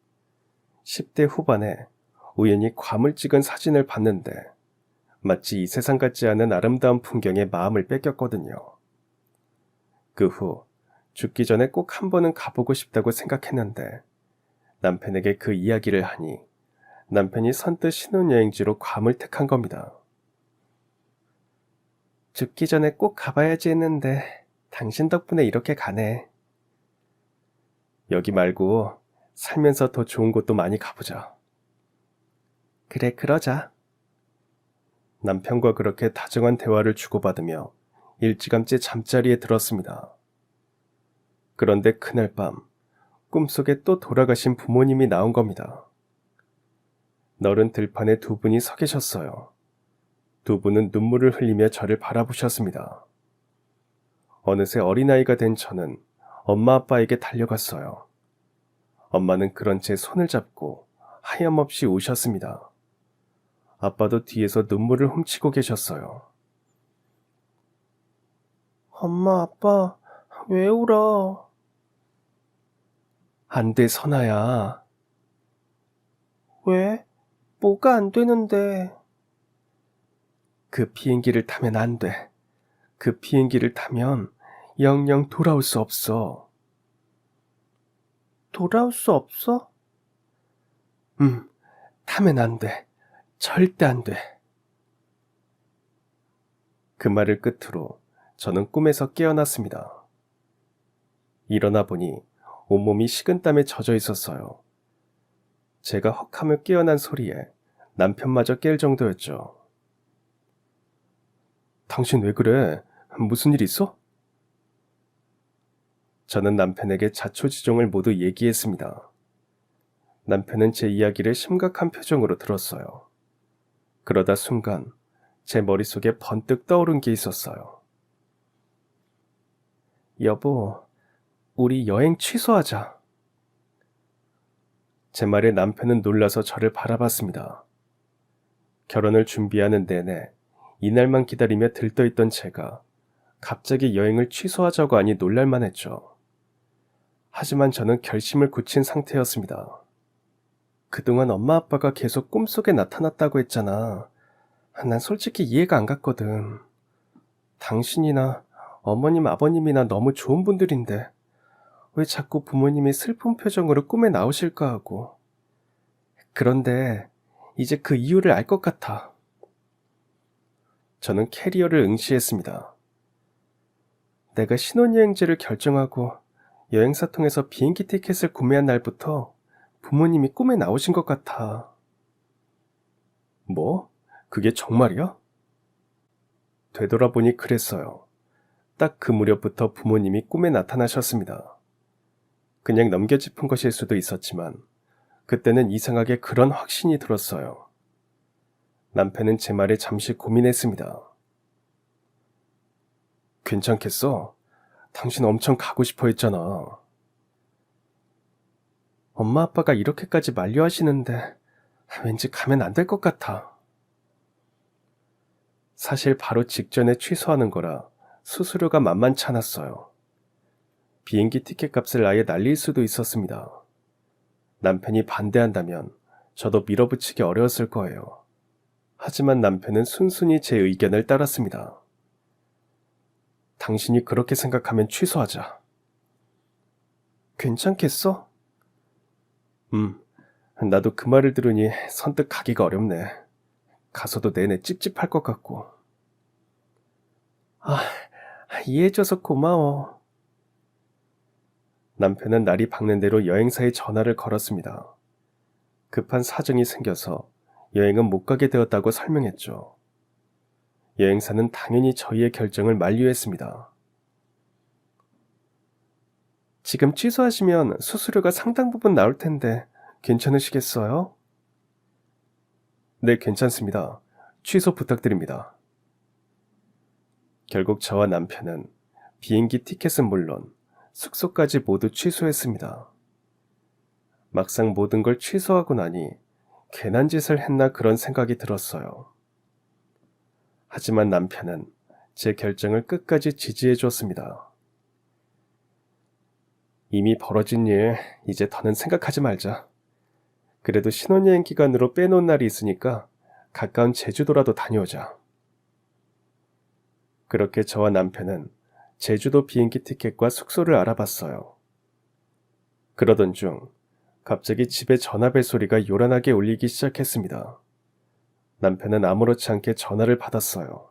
10대 후반에 우연히 괌을 찍은 사진을 봤는데 마치 이 세상 같지 않은 아름다운 풍경에 마음을 뺏겼거든요. 그 후 죽기 전에 꼭 한 번은 가보고 싶다고 생각했는데 남편에게 그 이야기를 하니 남편이 선뜻 신혼여행지로 괌을 택한 겁니다. 죽기 전에 꼭 가봐야지 했는데 당신 덕분에 이렇게 가네. 여기 말고 살면서 더 좋은 곳도 많이 가보자. 그래, 그러자. 남편과 그렇게 다정한 대화를 주고받으며 일찌감치 잠자리에 들었습니다. 그런데 그날 밤 꿈속에 또 돌아가신 부모님이 나온 겁니다. 너른 들판에 두 분이 서 계셨어요. 두 분은 눈물을 흘리며 저를 바라보셨습니다. 어느새 어린아이가 된 저는 엄마 아빠에게 달려갔어요. 엄마는 그런 제 손을 잡고 하염없이 우셨습니다. 아빠도 뒤에서 눈물을 훔치고 계셨어요. 엄마, 아빠, 왜 울어? 안 돼, 선아야. 왜? 뭐가 안 되는데? 그 비행기를 타면 안 돼. 그 비행기를 타면 영영 돌아올 수 없어. 돌아올 수 없어? 타면 안 돼. 절대 안 돼. 그 말을 끝으로 저는 꿈에서 깨어났습니다. 일어나 보니 온몸이 식은땀에 젖어 있었어요. 제가 헉하며 깨어난 소리에 남편마저 깰 정도였죠. 당신 왜 그래? 무슨 일 있어? 저는 남편에게 자초지종을 모두 얘기했습니다. 남편은 제 이야기를 심각한 표정으로 들었어요. 그러다 순간 제 머릿속에 번뜩 떠오른 게 있었어요. 여보, 우리 여행 취소하자. 제 말에 남편은 놀라서 저를 바라봤습니다. 결혼을 준비하는 내내 이날만 기다리며 들떠있던 제가 갑자기 여행을 취소하자고 하니 놀랄만 했죠. 하지만 저는 결심을 굳힌 상태였습니다. 그동안 엄마 아빠가 계속 꿈속에 나타났다고 했잖아. 난 솔직히 이해가 안 갔거든. 당신이나 어머님, 아버님이나 너무 좋은 분들인데 왜 자꾸 부모님이 슬픈 표정으로 꿈에 나오실까 하고. 그런데 이제 그 이유를 알 것 같아. 저는 캐리어를 응시했습니다. 내가 신혼여행지를 결정하고 여행사 통해서 비행기 티켓을 구매한 날부터 부모님이 꿈에 나오신 것 같아. 뭐? 그게 정말이야? 되돌아보니 그랬어요. 딱 그 무렵부터 부모님이 꿈에 나타나셨습니다. 그냥 넘겨짚은 것일 수도 있었지만 그때는 이상하게 그런 확신이 들었어요. 남편은 제 말에 잠시 고민했습니다. 괜찮겠어? 당신 엄청 가고 싶어 했잖아. 엄마 아빠가 이렇게까지 만류하시는데 왠지 가면 안 될 것 같아. 사실 바로 직전에 취소하는 거라 수수료가 만만치 않았어요. 비행기 티켓 값을 아예 날릴 수도 있었습니다. 남편이 반대한다면 저도 밀어붙이기 어려웠을 거예요. 하지만 남편은 순순히 제 의견을 따랐습니다. 당신이 그렇게 생각하면 취소하자. 괜찮겠어? 나도 그 말을 들으니 선뜻 가기가 어렵네. 가서도 내내 찝찝할 것 같고. 이해해줘서 고마워. 남편은 날이 밝는 대로 여행사에 전화를 걸었습니다. 급한 사정이 생겨서 여행은 못 가게 되었다고 설명했죠. 여행사는 당연히 저희의 결정을 만류했습니다. 지금 취소하시면 수수료가 상당 부분 나올 텐데 괜찮으시겠어요? 네, 괜찮습니다. 취소 부탁드립니다. 결국 저와 남편은 비행기 티켓은 물론 숙소까지 모두 취소했습니다. 막상 모든 걸 취소하고 나니 괜한 짓을 했나 그런 생각이 들었어요. 하지만 남편은 제 결정을 끝까지 지지해 줬습니다. 이미 벌어진 일, 이제 더는 생각하지 말자. 그래도 신혼여행 기간으로 빼놓은 날이 있으니까 가까운 제주도라도 다녀오자. 그렇게 저와 남편은 제주도 비행기 티켓과 숙소를 알아봤어요. 그러던 중 갑자기 집에 전화벨 소리가 요란하게 울리기 시작했습니다. 남편은 아무렇지 않게 전화를 받았어요.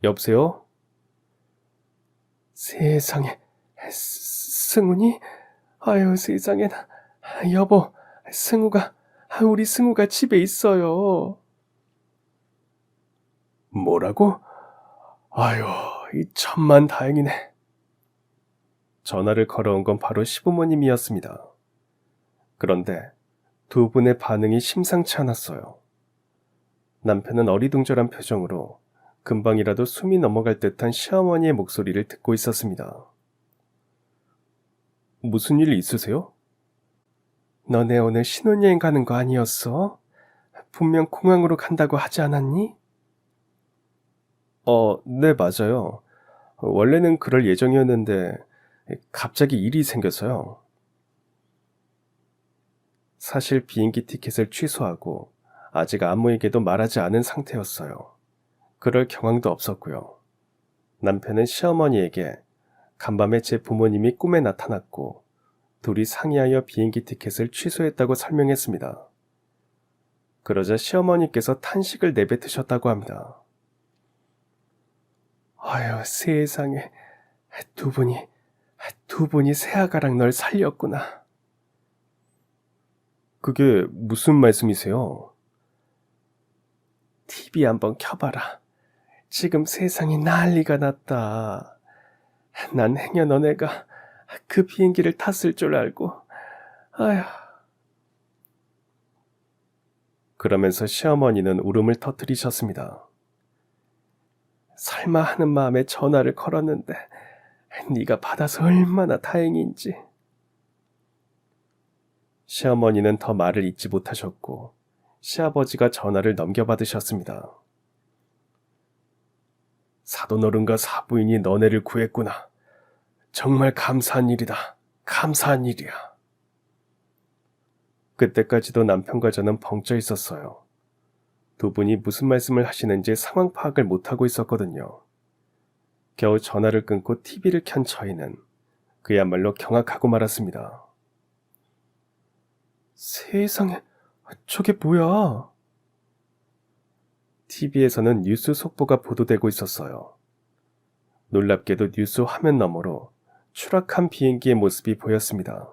여보세요? 세상에, 승훈이? 아유, 세상에나. 여보, 우리 승우가 집에 있어요. 뭐라고? 아유, 이 천만 다행이네. 전화를 걸어온 건 바로 시부모님이었습니다. 그런데 두 분의 반응이 심상치 않았어요. 남편은 어리둥절한 표정으로 금방이라도 숨이 넘어갈 듯한 시어머니의 목소리를 듣고 있었습니다. 무슨 일 있으세요? 너네 오늘 신혼여행 가는 거 아니었어? 분명 공항으로 간다고 하지 않았니? 네, 맞아요. 원래는 그럴 예정이었는데 갑자기 일이 생겨서요. 사실 비행기 티켓을 취소하고 아직 아무에게도 말하지 않은 상태였어요. 그럴 경황도 없었고요. 남편은 시어머니에게 간밤에 제 부모님이 꿈에 나타났고 둘이 상의하여 비행기 티켓을 취소했다고 설명했습니다. 그러자 시어머니께서 탄식을 내뱉으셨다고 합니다. 아유, 세상에, 두 분이 새아가랑 널 살렸구나. 그게 무슨 말씀이세요? TV 한번 켜봐라. 지금 세상이 난리가 났다. 난 행여 너네가 그 비행기를 탔을 줄 알고. 아휴. 그러면서 시어머니는 울음을 터뜨리셨습니다. 설마 하는 마음에 전화를 걸었는데 네가 받아서 얼마나 다행인지. 시어머니는 더 말을 잇지 못하셨고 시아버지가 전화를 넘겨받으셨습니다. 사돈어른과 사부인이 너네를 구했구나. 정말 감사한 일이다. 감사한 일이야. 그때까지도 남편과 저는 벙쪄 있었어요. 두 분이 무슨 말씀을 하시는지 상황 파악을 못하고 있었거든요. 겨우 전화를 끊고 TV를 켠 저희는 그야말로 경악하고 말았습니다. 세상에, 저게 뭐야? TV에서는 뉴스 속보가 보도되고 있었어요. 놀랍게도 뉴스 화면 너머로 추락한 비행기의 모습이 보였습니다.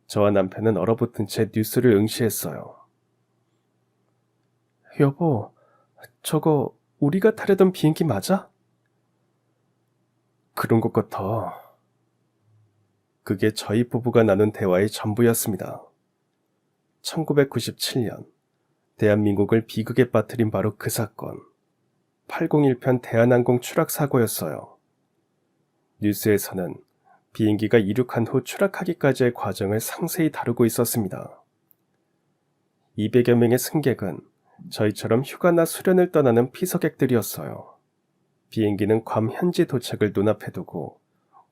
저와 남편은 얼어붙은 채 뉴스를 응시했어요. 여보, 저거 우리가 타려던 비행기 맞아? 그런 것 같아. 그게 저희 부부가 나눈 대화의 전부였습니다. 1997년 대한민국을 비극에 빠뜨린 바로 그 사건. 801편 대한항공 추락 사고였어요. 뉴스에서는 비행기가 이륙한 후 추락하기까지의 과정을 상세히 다루고 있었습니다. 200여 명의 승객은 저희처럼 휴가나 수련을 떠나는 피서객들이었어요. 비행기는 괌 현지 도착을 눈앞에 두고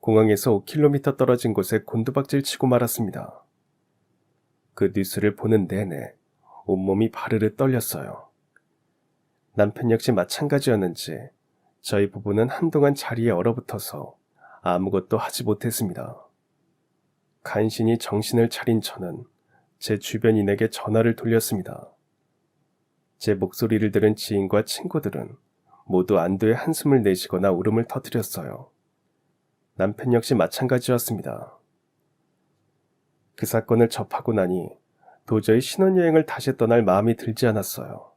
공항에서 5km 떨어진 곳에 곤두박질 치고 말았습니다. 그 뉴스를 보는 내내 온몸이 바르르 떨렸어요. 남편 역시 마찬가지였는지 저희 부부는 한동안 자리에 얼어붙어서 아무것도 하지 못했습니다. 간신히 정신을 차린 저는 제 주변인에게 전화를 돌렸습니다. 제 목소리를 들은 지인과 친구들은 모두 안도의 한숨을 내쉬거나 울음을 터뜨렸어요. 남편 역시 마찬가지였습니다. 그 사건을 접하고 나니 도저히 신혼여행을 다시 떠날 마음이 들지 않았어요.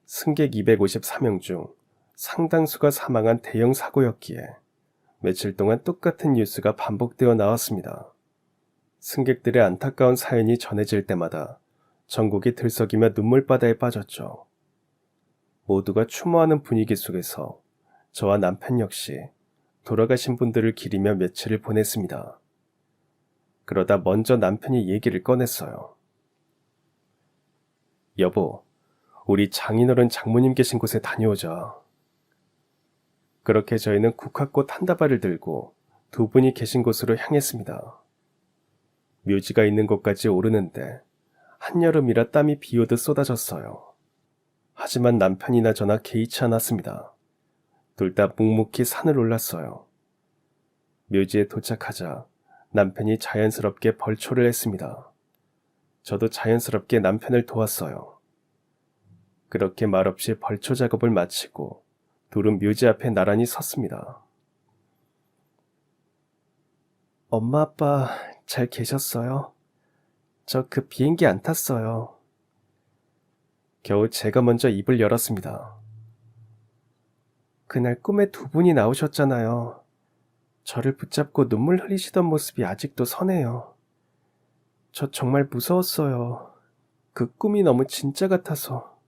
승객 254명 중 상당수가 사망한 대형 사고였기에 며칠 동안 똑같은 뉴스가 반복되어 나왔습니다. 승객들의 안타까운 사연이 전해질 때마다 전국이 들썩이며 눈물바다에 빠졌죠. 모두가 추모하는 분위기 속에서 저와 남편 역시 돌아가신 분들을 기리며 며칠을 보냈습니다. 그러다 먼저 남편이 얘기를 꺼냈어요. 여보, 우리 장인어른 장모님 계신 곳에 다녀오자. 그렇게 저희는 국화꽃 한 다발을 들고 두 분이 계신 곳으로 향했습니다. 묘지가 있는 곳까지 오르는데 한여름이라 땀이 비 오듯 쏟아졌어요. 하지만 남편이나 저나 개의치 않았습니다. 둘 다 묵묵히 산을 올랐어요. 묘지에 도착하자 남편이 자연스럽게 벌초를 했습니다. 저도 자연스럽게 남편을 도왔어요. 그렇게 말없이 벌초 작업을 마치고 둘은 묘지 앞에 나란히 섰습니다. 엄마 아빠 잘 계셨어요? 저 그 비행기 안 탔어요. 겨우 제가 먼저 입을 열었습니다. 그날 꿈에 두 분이 나오셨잖아요. 저를 붙잡고 눈물 흘리시던 모습이 아직도 선해요. 저 정말 무서웠어요. 그 꿈이 너무 진짜 같아서.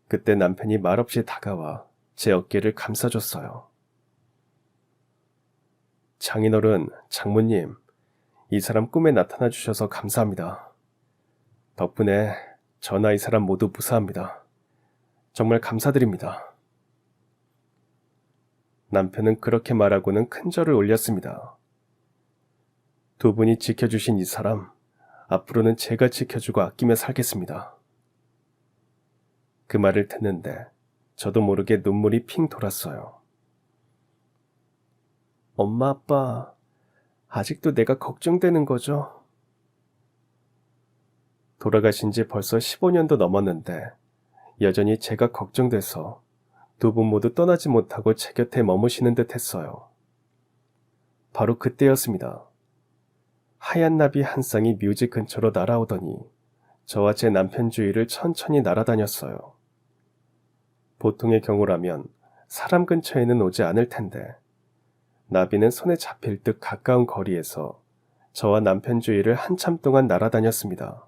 그때 남편이 말없이 다가와 제 어깨를 감싸줬어요. 장인어른, 장모님, 이 사람 꿈에 나타나 주셔서 감사합니다. 덕분에 저나 이 사람 모두 무사합니다. 정말 감사드립니다. 남편은 그렇게 말하고는 큰 절을 올렸습니다. 두 분이 지켜주신 이 사람, 앞으로는 제가 지켜주고 아끼며 살겠습니다. 그 말을 듣는데 저도 모르게 눈물이 핑 돌았어요. 엄마, 아빠, 아직도 내가 걱정되는 거죠? 돌아가신 지 벌써 15년도 넘었는데 여전히 제가 걱정돼서 두 분 모두 떠나지 못하고 제 곁에 머무시는 듯 했어요. 바로 그때였습니다. 하얀 나비 한 쌍이 묘지 근처로 날아오더니 저와 제 남편 주위를 천천히 날아다녔어요. 보통의 경우라면 사람 근처에는 오지 않을 텐데 나비는 손에 잡힐 듯 가까운 거리에서 저와 남편 주위를 한참 동안 날아다녔습니다.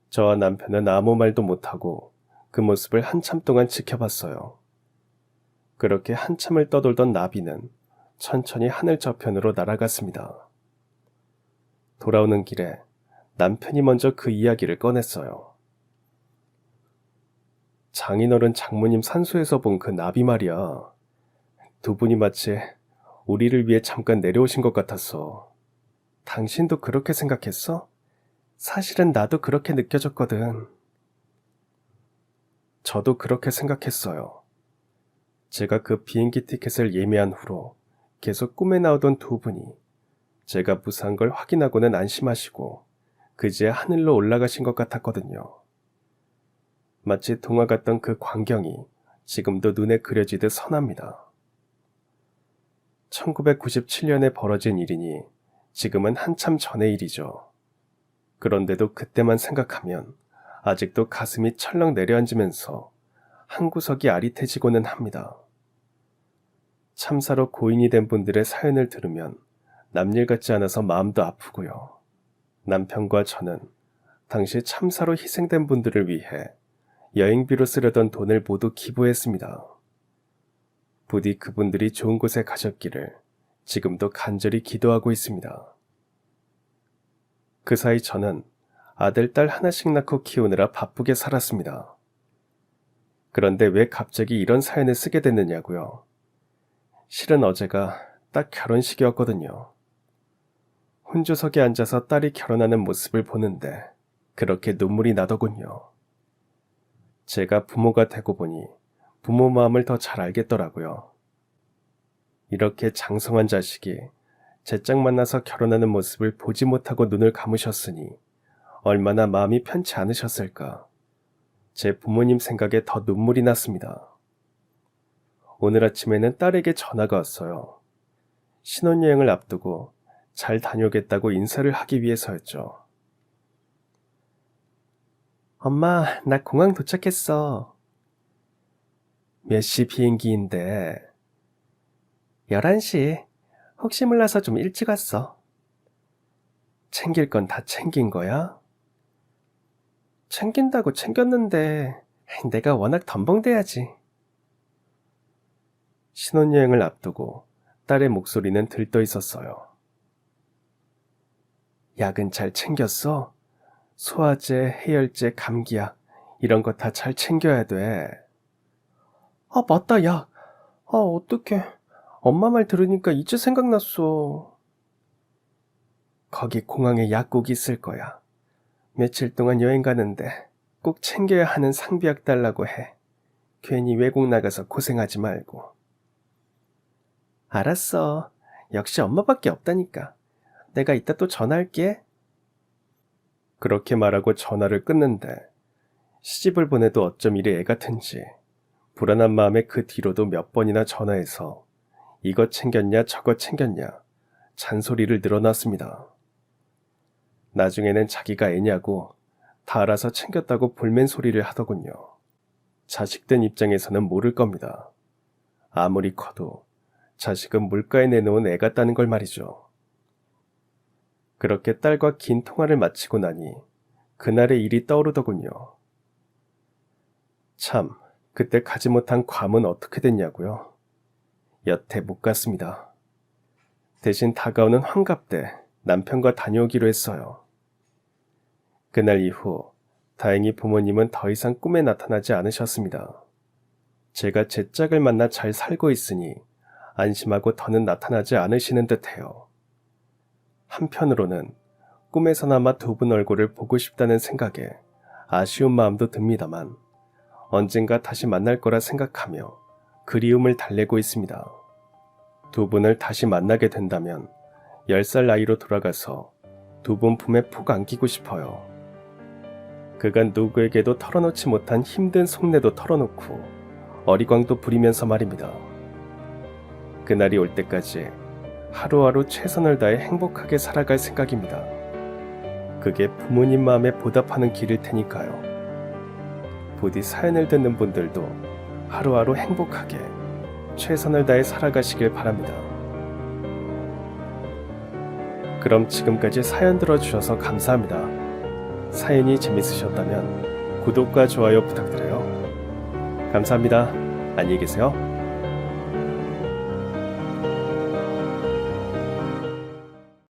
저와 남편은 아무 말도 못하고 그 모습을 한참 동안 지켜봤어요. 그렇게 한참을 떠돌던 나비는 천천히 하늘 저편으로 날아갔습니다. 돌아오는 길에 남편이 먼저 그 이야기를 꺼냈어요. 장인어른 장모님 산소에서 본 그 나비 말이야. 두 분이 마치 우리를 위해 잠깐 내려오신 것 같았어. 당신도 그렇게 생각했어? 사실은 나도 그렇게 느껴졌거든. 저도 그렇게 생각했어요. 제가 그 비행기 티켓을 예매한 후로 계속 꿈에 나오던 두 분이 제가 무사한 걸 확인하고는 안심하시고 그제야 하늘로 올라가신 것 같았거든요. 마치 동화 같던 그 광경이 지금도 눈에 그려지듯 선합니다. 1997년에 벌어진 일이니 지금은 한참 전의 일이죠. 그런데도 그때만 생각하면 아직도 가슴이 철렁 내려앉으면서 한 구석이 아릿해지고는 합니다. 참사로 고인이 된 분들의 사연을 들으면 남일 같지 않아서 마음도 아프고요. 남편과 저는 당시 참사로 희생된 분들을 위해 여행비로 쓰려던 돈을 모두 기부했습니다. 부디 그분들이 좋은 곳에 가셨기를 지금도 간절히 기도하고 있습니다. 그 사이 저는 아들, 딸 하나씩 낳고 키우느라 바쁘게 살았습니다. 그런데 왜 갑자기 이런 사연을 쓰게 됐느냐고요? 실은 어제가 딱 결혼식이었거든요. 혼조석에 앉아서 딸이 결혼하는 모습을 보는데 그렇게 눈물이 나더군요. 제가 부모가 되고 보니 부모 마음을 더 잘 알겠더라고요. 이렇게 장성한 자식이 제짝 만나서 결혼하는 모습을 보지 못하고 눈을 감으셨으니 얼마나 마음이 편치 않으셨을까. 제 부모님 생각에 더 눈물이 났습니다. 오늘 아침에는 딸에게 전화가 왔어요. 신혼여행을 앞두고 잘 다녀오겠다고 인사를 하기 위해서였죠. 엄마, 나 공항 도착했어. 몇 시 비행기인데? 11시. 혹시 몰라서 좀 일찍 왔어. 챙길 건 다 챙긴 거야? 챙긴다고 챙겼는데 내가 워낙 덤벙대야지. 신혼여행을 앞두고 딸의 목소리는 들떠 있었어요. 약은 잘 챙겼어? 소화제, 해열제, 감기약 이런 거 다 잘 챙겨야 돼. 아, 맞다, 약. 아, 어떡해. 엄마 말 들으니까 이제 생각났어. 거기 공항에 약국이 있을 거야. 며칠 동안 여행 가는데 꼭 챙겨야 하는 상비약 달라고 해. 괜히 외국 나가서 고생하지 말고. 알았어. 역시 엄마밖에 없다니까. 내가 이따 또 전화할게. 그렇게 말하고 전화를 끊는데 시집을 보내도 어쩜 이리 애 같은지 불안한 마음에 그 뒤로도 몇 번이나 전화해서 이것 챙겼냐 저것 챙겼냐 잔소리를 늘어놨습니다. 나중에는 자기가 애냐고 다 알아서 챙겼다고 볼멘 소리를 하더군요. 자식된 입장에서는 모를 겁니다. 아무리 커도 자식은 물가에 내놓은 애 같다는 걸 말이죠. 그렇게 딸과 긴 통화를 마치고 나니 그날의 일이 떠오르더군요. 참, 그때 가지 못한 괌은 어떻게 됐냐고요? 여태 못 갔습니다. 대신 다가오는 환갑 때 남편과 다녀오기로 했어요. 그날 이후 다행히 부모님은 더 이상 꿈에 나타나지 않으셨습니다. 제가 제 짝을 만나 잘 살고 있으니 안심하고 더는 나타나지 않으시는 듯해요. 한편으로는 꿈에서나마 두 분 얼굴을 보고 싶다는 생각에 아쉬운 마음도 듭니다만 언젠가 다시 만날 거라 생각하며 그리움을 달래고 있습니다. 두 분을 다시 만나게 된다면 10살 나이로 돌아가서 두 분 품에 푹 안기고 싶어요. 그간 누구에게도 털어놓지 못한 힘든 속내도 털어놓고 어리광도 부리면서 말입니다. 그날이 올 때까지 하루하루 최선을 다해 행복하게 살아갈 생각입니다. 그게 부모님 마음에 보답하는 길일 테니까요. 부디 사연을 듣는 분들도 하루하루 행복하게 최선을 다해 살아가시길 바랍니다. 그럼 지금까지 사연 들어주셔서 감사합니다. 사연이 재밌으셨다면 구독과 좋아요 부탁드려요. 감사합니다. 안녕히 계세요.